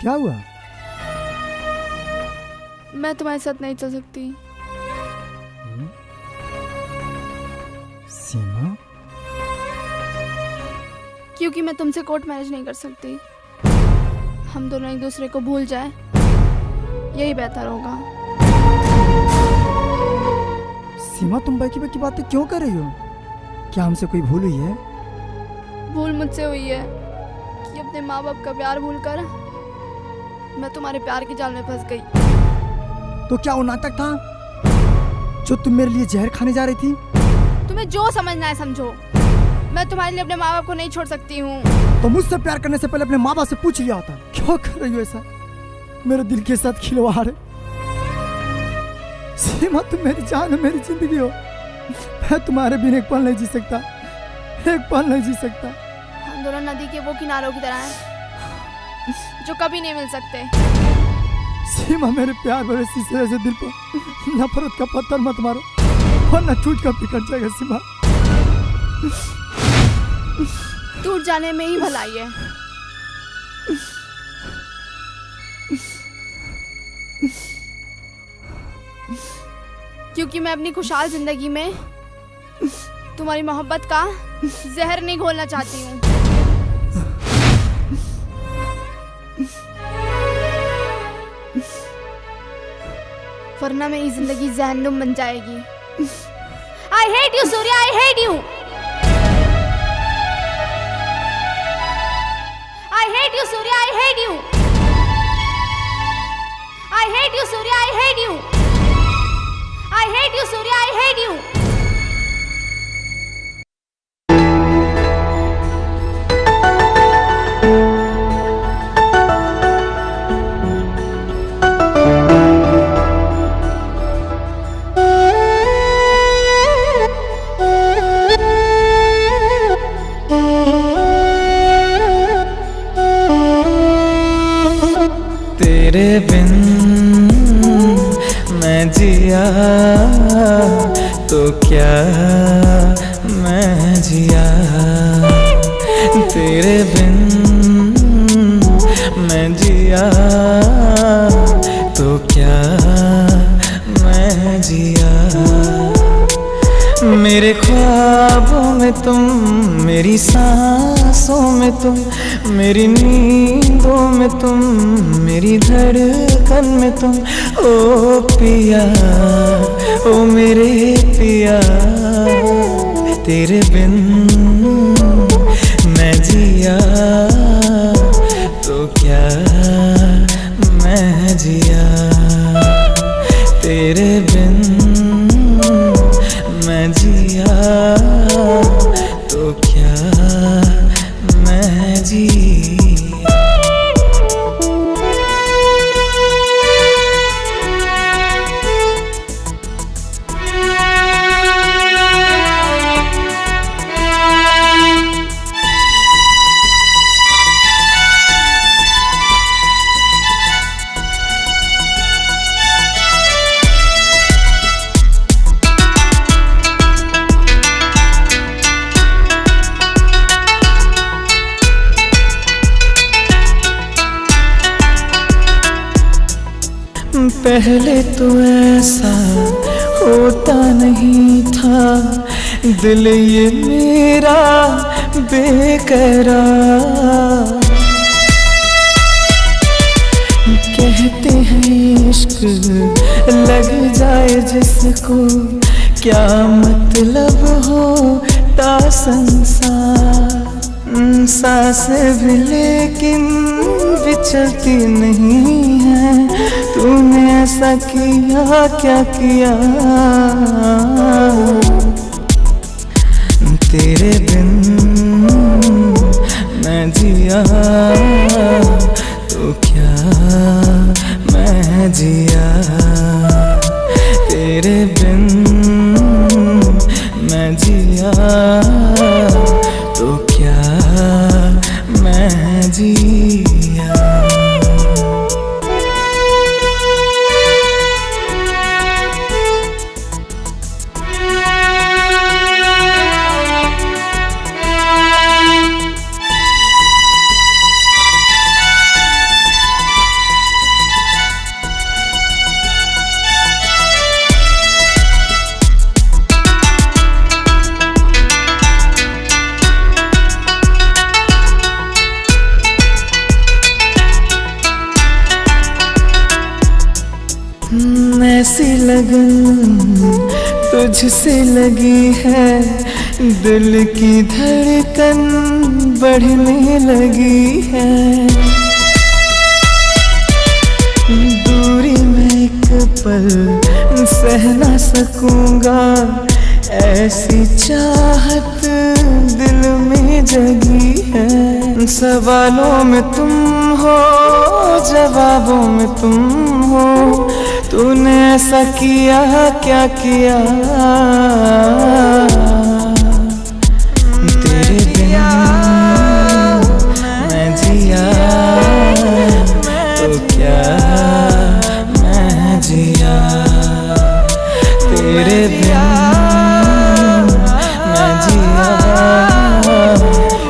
क्या हुआ? मैं तुम्हारे साथ नहीं चल सकती। सीमा, क्योंकि मैं तुमसे कोर्ट मैरिज नहीं कर सकती। हम दोनों एक दूसरे को भूल जाए, यही बेहतर होगा। सीमा, तुम बाकी बाकी बातें क्यों कर रही हो? क्या हमसे कोई भूल हुई है? भूल मुझसे हुई है कि अपने माँ बाप का प्यार भूलकर मैं तुम्हारे प्यार के जाल में फंस गई। तो क्या वो नाटक था जो तुम मेरे लिए जहर खाने जा रही थी? तुम्हें जो समझना है समझो। मैं तुम्हारे लिए अपने माँ बाप को नहीं छोड़ सकती हूँ। तो मुझसे प्यार करने से पहले अपने माँ बाप से पूछ लिया होता। क्यों कर रही हो ऐसा? मेरे दिल के साथ खिलवाड़ है। सीमा, तुम मेरी जान हो, मेरी जिंदगी हो। मैं तुम्हारे बिना एक पल नहीं जी सकता, एक पल नहीं जी सकता। हम दोनों नदी के वो किनारों की तरह हैं जो कभी नहीं मिल सकते। सीमा, मेरे प्यार भरे शीशे से दिल पर नफरत का पत्थर मत मारो, वरना टूट कर बिखर जाएगा। सीमा, टूट जाने में ही भलाई है। क्योंकि मैं अपनी खुशहाल जिंदगी में तुम्हारी मोहब्बत का जहर नहीं घोलना चाहती हूँ। वरना मेरी जिंदगी जहन्नुम बन जाएगी। I hate you, Surya, I hate you. I hate you, Surya, I hate you. I hate you, Surya, I hate you. I hate you, Surya, I hate you. तेरे बिन मैं जिया तो क्या मैं जिया, तेरे बिन मैं जिया तो क्या मैं जिया। मेरे ख्वाबों में तुम, मेरी सांसों में तुम, मेरी नींदों में तुम, मेरी धड़कन में तुम। ओ पिया, ओ मेरे पिया, तेरे बिन मैं जिया तो क्या मैं जिया, तेरे बिन मैं जिया तो पहले तो ऐसा होता नहीं था, दिल ये मेरा बेकरार। कहते हैं इश्क लग जाए जिसको, क्या मतलब होता संसार। सांस भी लेकिन बिछलती नहीं है, तूने ऐसा किया क्या किया। तेरे बिन मैं जिया तो क्या मैं जिया, तेरे बिन मैं जिया तो क्या मैं जिया। ऐसी लगन तुझसे लगी है, दिल की धड़कन बढ़ने लगी है। दूरी में एक पल सह ना सकूंगा, ऐसी चाहत दिल में जगी है। सवालों में तुम हो, जवाबों में तुम हो, तूने ऐसा किया क्या किया। तेरे बिना मैं जिया तो क्या मैं जिया, तेरे बिना मैं जिया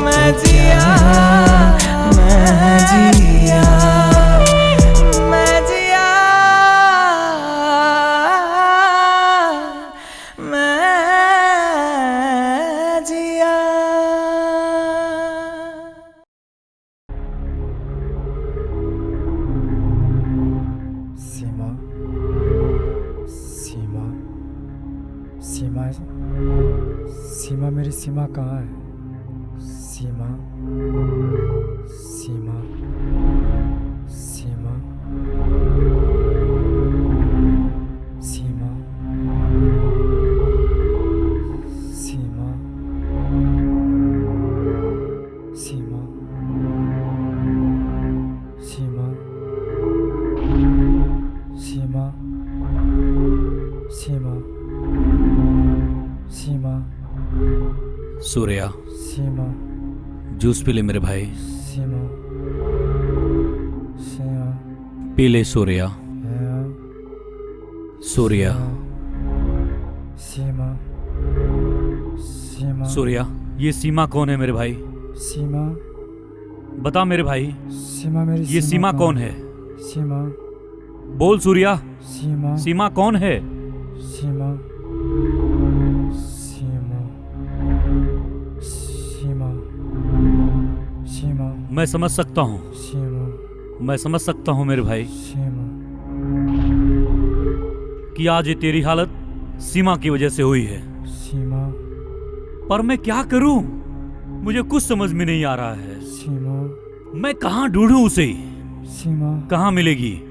मैं जिया मैं जिया मैं जिया मैं जिया। सीमा सीमा सीमा सीमा मेरी सीमा कहाँ है। सीमा सीमा सीमा सीमा सीमा सीमा सीमा सीमा सीमा सीमा सूर्या, सीमा जूस पी ले मेरे भाई। सीमा सीमा पी ले सूर्या। सूर्या सीमा सीमा सूर्या, ये सीमा कौन है मेरे भाई? सीमा बता मेरे भाई, सीमा मेरी ये सीमा कौन है? सीमा बोल सूर्या, सीमा सीमा कौन है? सीमा सीमा सीमा सीमा मैं समझ सकता हूँ, सीमा मैं समझ सकता हूँ मेरे भाई सीमा कि आज ये तेरी हालत सीमा की वजह से हुई है। सीमा पर मैं क्या करूं, मुझे कुछ समझ में नहीं आ रहा है। सीमा मैं कहाँ ढूंढूं उसे, सीमा कहाँ मिलेगी?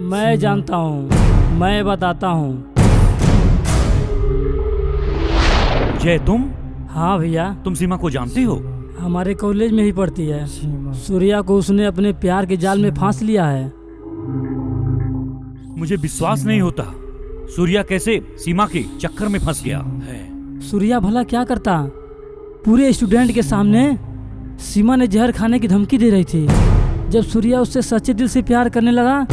मैं जानता हूँ, मैं बताता हूँ। जय, तुम? हाँ भैया। तुम सीमा को जानते हो? हमारे कॉलेज में ही पढ़ती है। सीमा सूर्या को उसने अपने प्यार के जाल में फांस लिया है। मुझे विश्वास नहीं होता, सूर्या कैसे सीमा के चक्कर में फंस गया है। सूर्या भला क्या करता, पूरे स्टूडेंट के सामने सीमा ने जहर खाने की धमकी दे रही थी। जब सूर्या उससे सच्चे दिल से प्यार करने लगा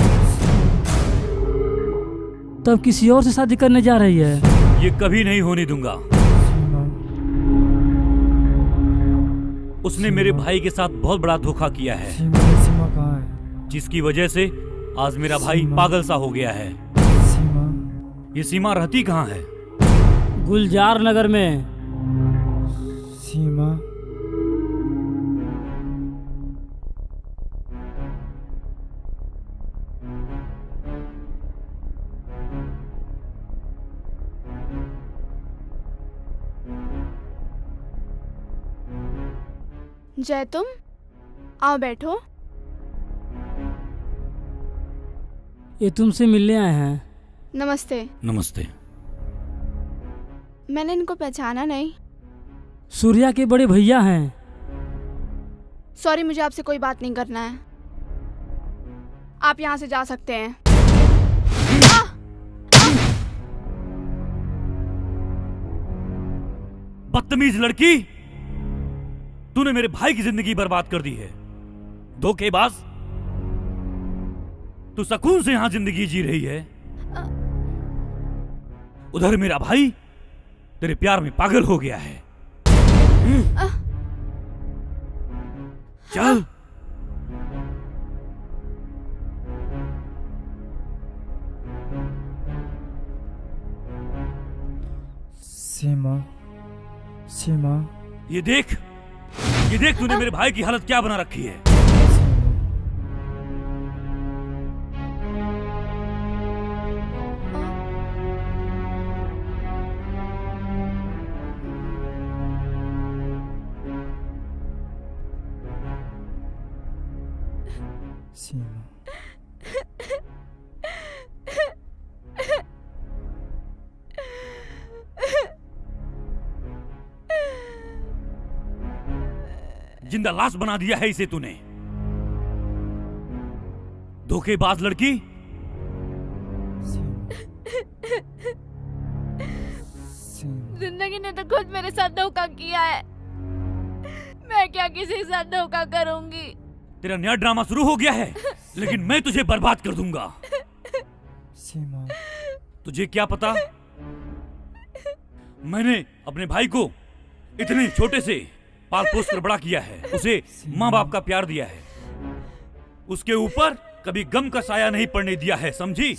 तब किसी और से शादी करने जा रही है। ये कभी नहीं होने दूंगा। उसने मेरे भाई के साथ बहुत बड़ा धोखा किया है, सीमा कहाँ है? जिसकी वजह से आज मेरा भाई पागल सा हो गया है। ये सीमा रहती कहाँ है? गुलजार नगर में। सीमा, जय, तुम आओ बैठो। ये तुमसे मिलने आए हैं। नमस्ते। नमस्ते। मैंने इनको पहचाना नहीं। सूर्या के बड़े भैया हैं। सॉरी, मुझे आपसे कोई बात नहीं करना है। आप यहाँ से जा सकते हैं। बदतमीज लड़की, तूने मेरे भाई की जिंदगी बर्बाद कर दी है। धोखेबाज, तू सुकून से यहां जिंदगी जी रही है, उधर मेरा भाई तेरे प्यार में पागल हो गया है। चल। सीमा, सीमा, ये देख तूने मेरे भाई की हालत क्या बना रखी है। सीमा, जिंदा लाश बना दिया है इसे तूने। धोखेबाज लड़की। जिंदगी ने तो खुद मेरे साथ धोखा किया है। मैं क्या किसी के साथ धोखा करूंगी? तेरा नया ड्रामा शुरू हो गया है, लेकिन मैं तुझे बर्बाद कर दूंगा। सीमा, तुझे क्या पता, मैंने अपने भाई को इतने छोटे से पाल पोस कर बड़ा किया है, उसे माँ बाप का प्यार दिया है, उसके ऊपर कभी गम का साया नहीं पड़ने दिया है, समझी?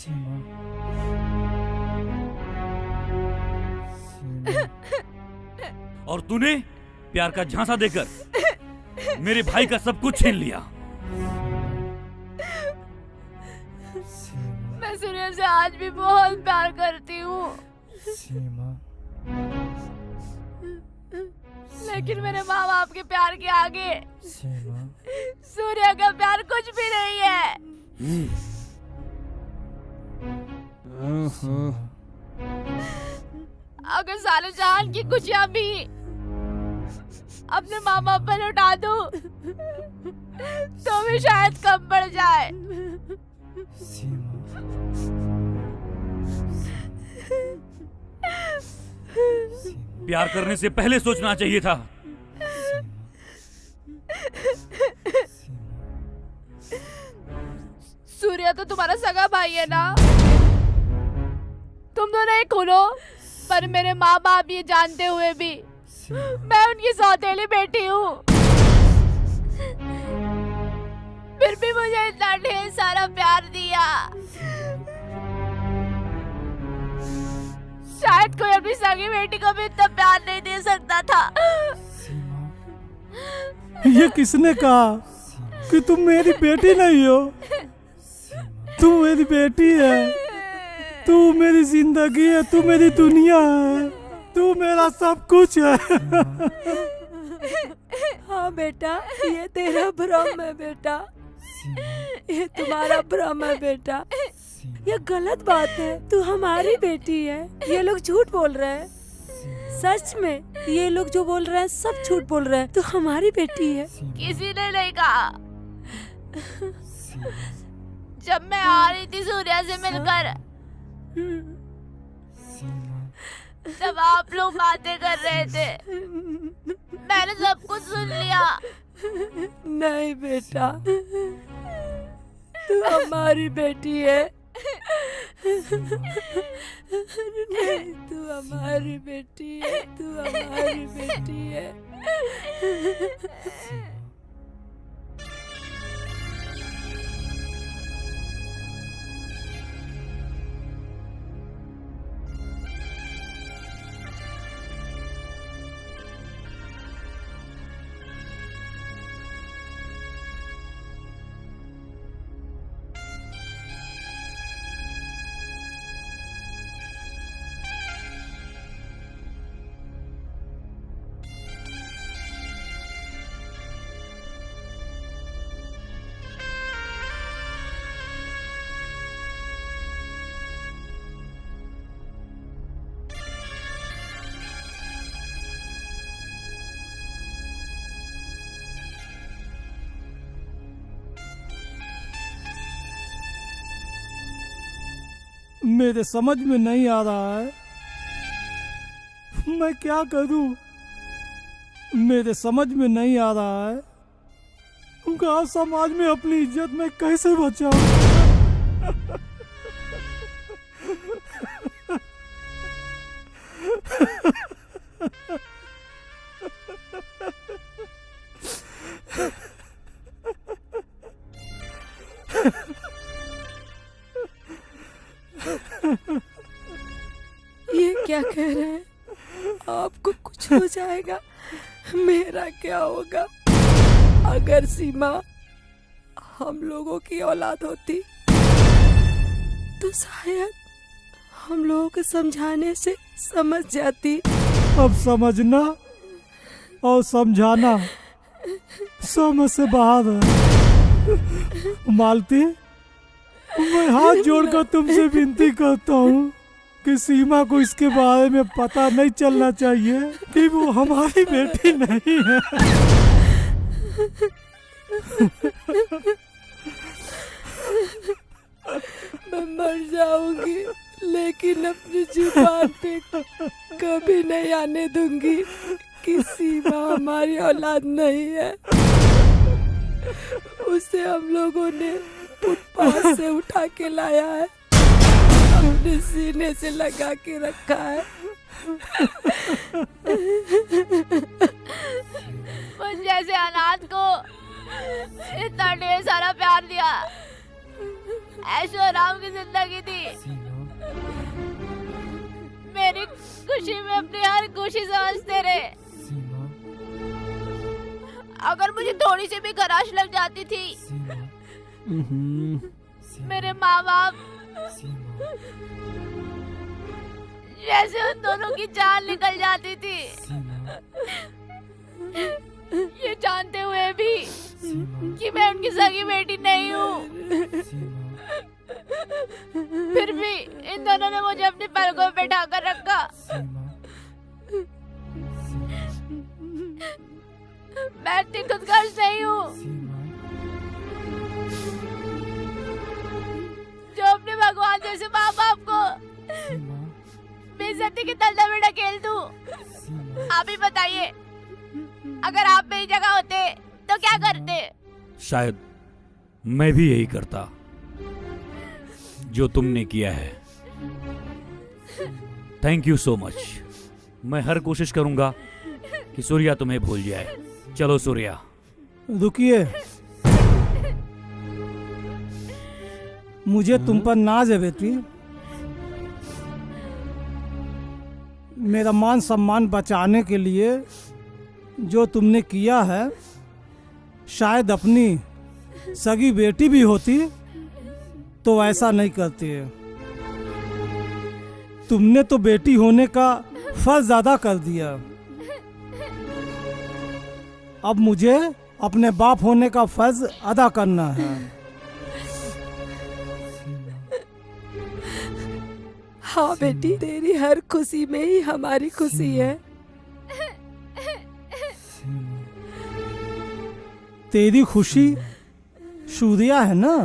और तूने प्यार का झांसा देकर मेरे भाई का सब कुछ छीन लिया। मैं सूर्य से आज भी बहुत प्यार करती हूँ, लेकिन मेरे माँ बाप के प्यार के आगे सूर्य का प्यार कुछ भी नहीं है। अगर साले जहान की खुशियाँ भी अपने माँ बाप पर लौटा दूं, तो भी शायद कम पड़ जाए। प्यार करने से पहले सोचना चाहिए था। सूर्य तो तुम्हारा सगा भाई है ना? तुम दोनों एक खूनो, पर मेरे माँ बाप ये जानते हुए भी मैं उनकी सौतेली बेटी हूँ। फिर भी मुझे इतना ढेर सारा प्यार दिया। शायद कोई अपनी सगी बेटी को भी इतना प्यार नहीं दे सकता था। ये किसने कहा कि तुम मेरी बेटी नहीं हो? तू मेरी बेटी है, तू मेरी जिंदगी है, तू मेरी दुनिया है, तू मेरा सब कुछ है। हाँ बेटा, ये तेरा भ्रम है बेटा, ये तुम्हारा भ्रम है बेटा, ये गलत बात है। तू हमारी बेटी है। ये लोग झूठ बोल रहे हैं, सच में ये लोग जो बोल रहे हैं सब झूठ बोल रहे हैं। तू हमारी बेटी है। किसी ने नहीं कहा। जब मैं आ रही थी सूर्या से मिलकर, तब आप लोग बातें कर रहे थे, मैंने सब कुछ सुन लिया। नहीं बेटा, तू हमारी बेटी है। नहीं, तू हमारी बेटी है, तू हमारी बेटी है। मेरे समझ में नहीं आ रहा है, मैं क्या करूं? मेरे समझ में नहीं आ रहा है, गांव समाज में अपनी इज्जत में कैसे बचाऊं? ये क्या कह रहे हैं? आपको कुछ हो जाएगा, मेरा क्या होगा? अगर सीमा हम लोगों की औलाद होती तो शायद हम लोगों को समझाने से समझ जाती। अब समझना और समझाना समझ से बाहर है। मालती, मैं हाथ जोड़कर तुमसे विनती करता हूँ कि सीमा को इसके बारे में पता नहीं चलना चाहिए कि वो हमारी बेटी नहीं है। मैं मर जाऊंगी, लेकिन अपनी जुबान पे कभी नहीं आने दूंगी कि सीमा हमारी औलाद नहीं है। उसे हम लोगों ने फुटपाथ से उठा के लाया है, अपने सीने से लगा के रखा है। मुझ जैसे अनाथ को इतना ढेर सारा प्यार दिया, ऐशो आराम की जिंदगी थी। मेरी खुशी में अपनी हर खुशी समझते रहे। अगर मुझे थोड़ी सी भी खराश लग जाती थी, मेरे माँ बाप जैसे उन दोनों की जान निकल जाती थी। ये जानते हुए भी कि मैं उनकी सगी बेटी नहीं हूँ, फिर भी इन दोनों ने मुझे अपने पलकों पे बैठा कर रखा। मैं इतनी खुदगर्ज नहीं हूँ जो अपने भगवान जैसे माँ बाप को बेइज्जती की दलदल में ढकेल दूं। आप ही बताइए, अगर आप मेरी जगह होते तो क्या करते? शायद मैं भी यही करता जो तुमने किया है। Thank you so much. मैं हर कोशिश करूंगा कि सूर्या तुम्हें भूल जाए। चलो सूर्या। रुकिए, मुझे तुम पर नाज है बेटी। मेरा मान सम्मान बचाने के लिए जो तुमने किया है, शायद अपनी सगी बेटी भी होती तो ऐसा नहीं करती है। तुमने तो बेटी होने का फर्ज अदा कर दिया, अब मुझे अपने बाप होने का फर्ज अदा करना है। हाँ बेटी, तेरी हर खुशी में ही हमारी खुशी है। तेरी खुशी सूर्या है ना,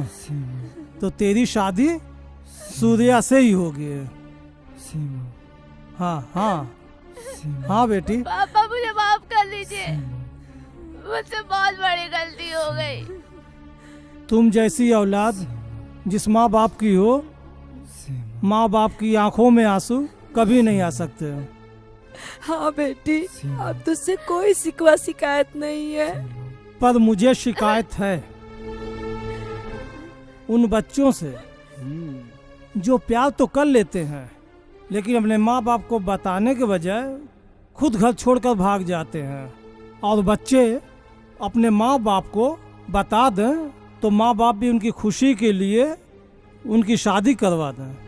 तो तेरी शादी सूर्या से ही होगी। हाँ हाँ हाँ बेटी। पापा मुझे माफ कर लीजिए, मुझसे बहुत बड़ी गलती हो गई। तुम जैसी औलाद जिस माँ बाप की हो, माँ बाप की आंखों में आंसू कभी नहीं आ सकते। हाँ बेटी, अब तुझसे कोई शिकवा शिकायत नहीं है। पर मुझे शिकायत है उन बच्चों से जो प्यार तो कर लेते हैं, लेकिन अपने माँ बाप को बताने के बजाय खुद घर छोड़कर भाग जाते हैं। और बच्चे अपने माँ बाप को बता दें तो माँ बाप भी उनकी खुशी के लिए उनकी शादी करवा दें।